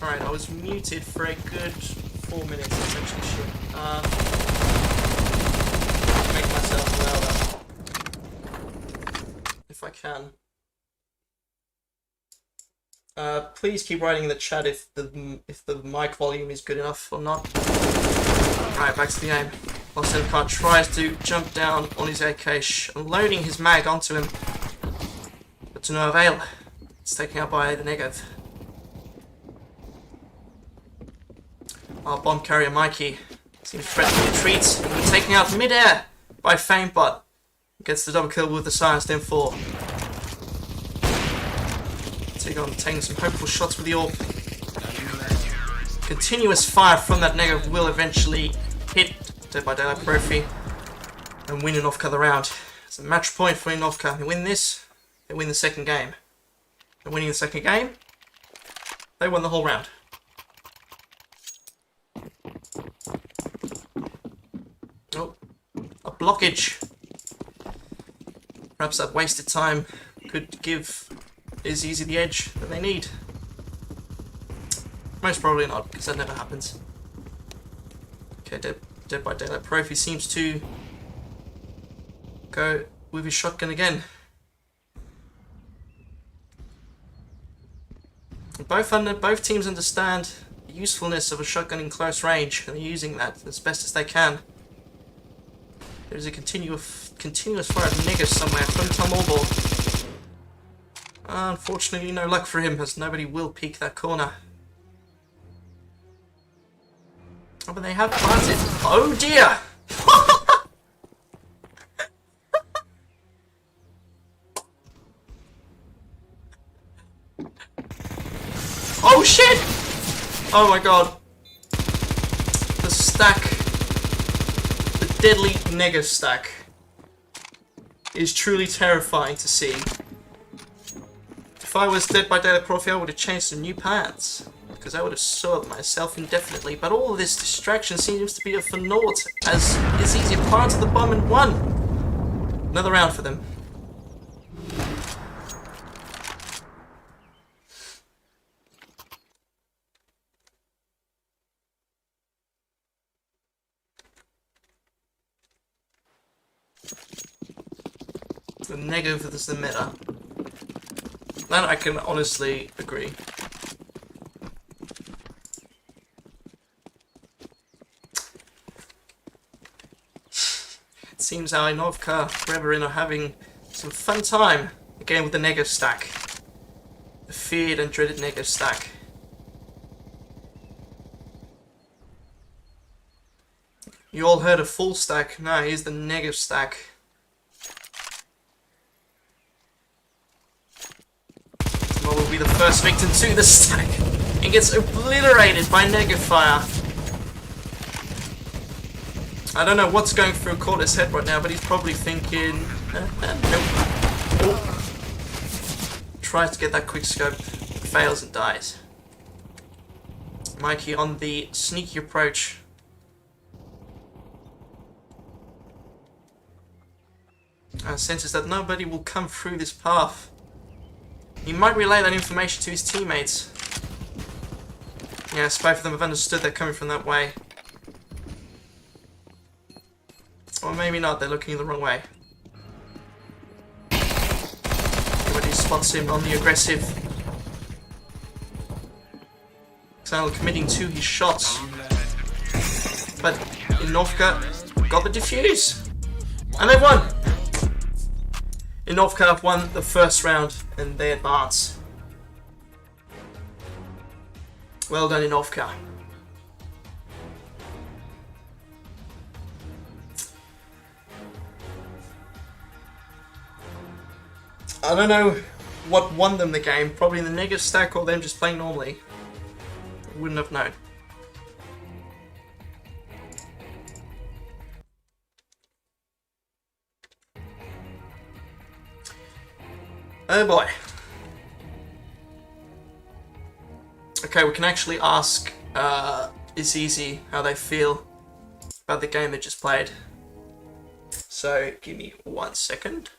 Alright, I was muted for a good 4 minutes, essentially. Make myself louder. If I can. Please keep writing in the chat if the mic volume is good enough or not. Alright, back to the game. Losencar tries to jump down on his AK, loading his mag onto him, but to no avail. It's taken out by the Negev. Our bomb carrier Mikey Seems threatening retreats. And we're taken out mid-air by Feignbot. Gets the double kill with the Silenced M4. Taking some hopeful shots with the AWP. Continuous fire from that Nega will eventually hit Dead by Daylight Profi and win Inovka the round. It's a match point for Inovka. They win this, they win the second game. They're winning the second game, they won the whole round. Oh, a blockage. Perhaps that wasted time could give Easy the edge that they need. Most probably not, because that never happens. Okay, Dead by Daylight Profi seems to go with his shotgun again. Both teams understand the usefulness of a shotgun in close range, and they're using that as best as they can. There's a continuous fire of niggas somewhere from Tumbleball. Unfortunately, no luck for him, as nobody will peek that corner. Oh, but they have planted. Oh dear! Oh shit! Oh my god. The stack, the deadly Nega stack, is truly terrifying to see. If I was Dead by Daylight Profi, I would have changed some new pants, because I would have soiled myself indefinitely. But all of this distraction seems to be for naught, as it's easier planted the bomb and won. Another round for them. The negative is the meta. That I can honestly agree. It seems our Inovka Reverin are having some fun time again with the negative stack. The feared and dreaded negative stack. You all heard of full stack? No, here's the negative stack. Well, will be the first victim to the stack and gets obliterated by negative fire. I don't know what's going through Corder's head right now, but he's probably thinking, nope. Oh. Tries to get that quick scope, fails and dies. Mikey on the sneaky approach. Senses that nobody will come through this path. He might relay that information to his teammates. Yes, both of them have understood they're coming from that way. Or maybe not, they're looking the wrong way. Everybody spots him on the aggressive. Xanil committing to his shots. But Inovka got the defuse. And they've won! Inovka have won the first round and they advance. Well done, Inovka. I don't know what won them the game. Probably the negative stack or them just playing normally. I wouldn't have known. Oh boy. Okay, we can actually ask It's Easy how they feel about the game they just played. So, give me 1 second.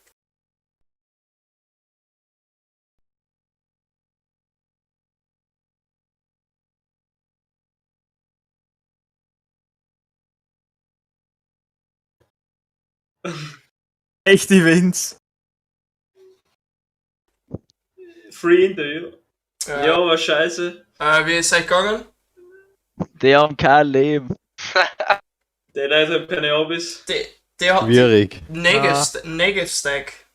Echt Events. Free Interview. Ja, war scheiße. Wie ist es gegangen? Die haben kein Leben. Der Leute hat keine Hobbys. Der hat Schwierig. Negative Stack.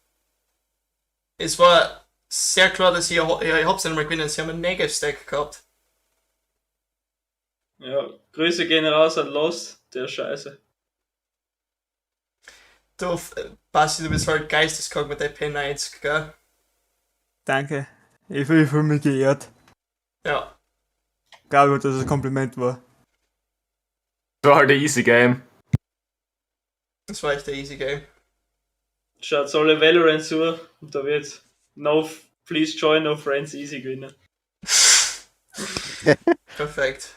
Es war sehr klar, dass ihr habt einen gewinnen. Sie haben einen Negative Stack gehabt. Ja, Grüße gehen raus an Lost, der Scheiße. Du, Basti, du bist halt geisteskrank mit der Pen 1, gell? Danke. Ich fühle mich geehrt. Ja. Glaube, dass es ein Kompliment war. Das war halt ein easy Game. Das war echt ein easy Game. Schaut alle Valorant zu und da wird Please Join No Friends easy gewinnen. Perfekt.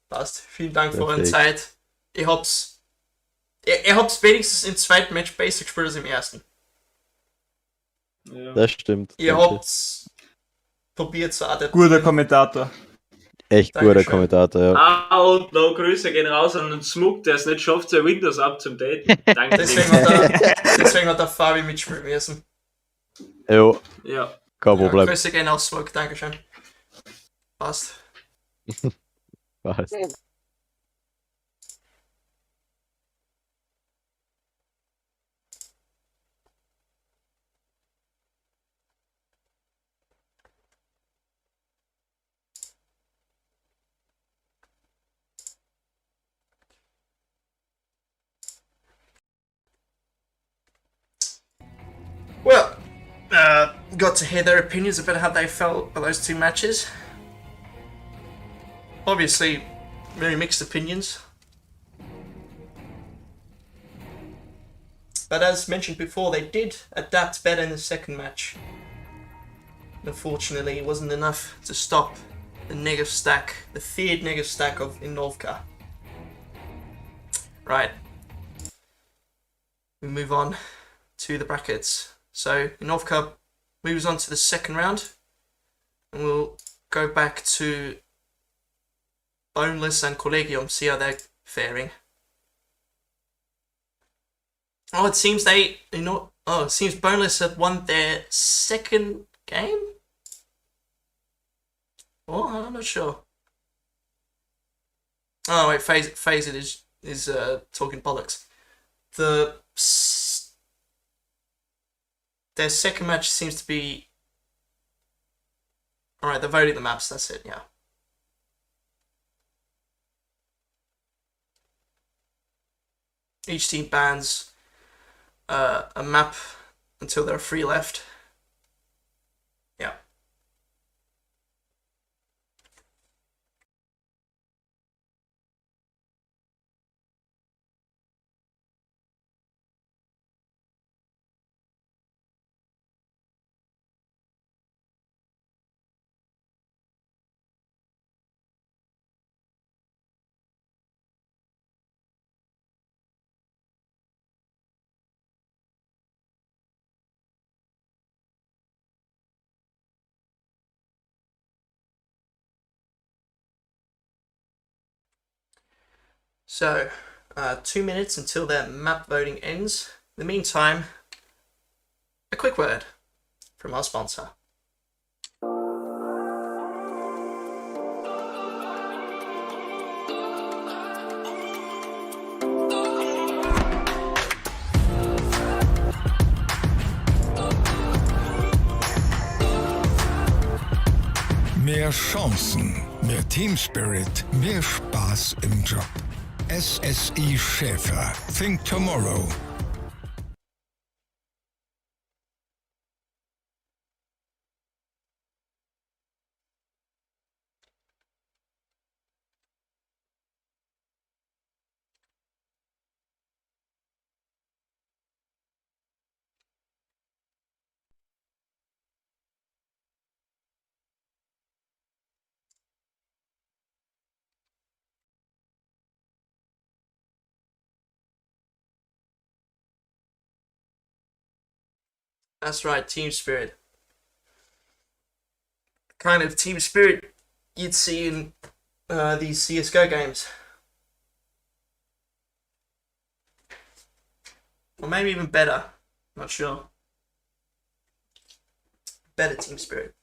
Passt. Vielen Dank für eure Perfekt. Zeit. Ihr habt's wenigstens im zweiten Match besser gespielt als im ersten. Ja. Das stimmt. Ihr danke. habt's probiert zu adaptieren. Guter Kommentator. Echt guter Dankeschön. Kommentator, ja. Ah, und noch Grüße gehen raus an den Smug, der es nicht schafft, sein Windows abzudaten. Danke. Deswegen hat der Fabi mitspielen müssen. Jo, Ja. kein Ja, Problem. Grüße gehen aus Smoke, Dankeschön. Passt. Passt. Well, got to hear their opinions about how they felt about those two matches. Obviously, very mixed opinions. But as mentioned before, they did adapt better in the second match. Unfortunately, it wasn't enough to stop the negative stack, the feared negative stack of Inovka. Right. We move on to the brackets. So Inovka moves on to the second round, and we'll go back to Boneless and Collegium, see how they're faring. Oh, it seems it seems Boneless have won their second game? Oh, I'm not sure. Oh wait, Phase it is talking bollocks. Their second match seems to be... Alright, they're voting the maps, that's it, yeah. Each team bans a map until there are 3 left. Yeah. So, 2 minutes until their map voting ends. In the meantime, a quick word from our sponsor. Mehr Chancen, mehr Teamspirit, mehr Spaß im Job. SSI Schäfer. Think Tomorrow. That's right, team spirit. Kind of team spirit you'd see in these CSGO games. Or maybe even better. Not sure. Better team spirit.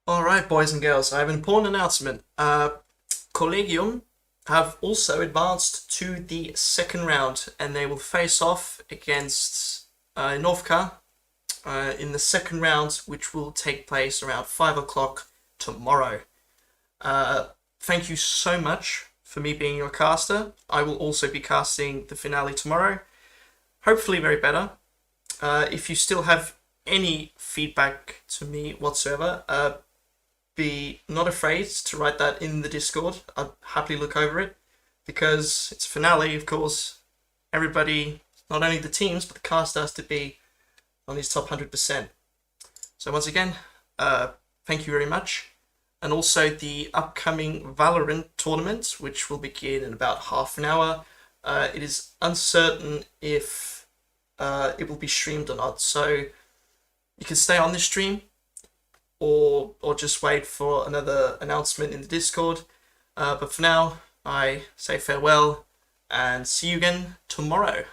Alright, boys and girls, I have an important announcement. Collegium have also advanced to the second round, and they will face off against Novka in the second round, which will take place around 5 o'clock tomorrow. Thank you so much for me being your caster. I will also be casting the finale tomorrow. Hopefully very better. If you still have any feedback to me whatsoever, be not afraid to write that in the Discord. I'd happily look over it, because it's a finale, of course. Everybody, not only the teams, but the cast has to be on his top 100%. So once again, thank you very much. And also the upcoming Valorant tournament, which will begin in about half an hour. It is uncertain if it will be streamed or not, so you can stay on this stream, or just wait for another announcement in the Discord. But for now, I say farewell and see you again tomorrow.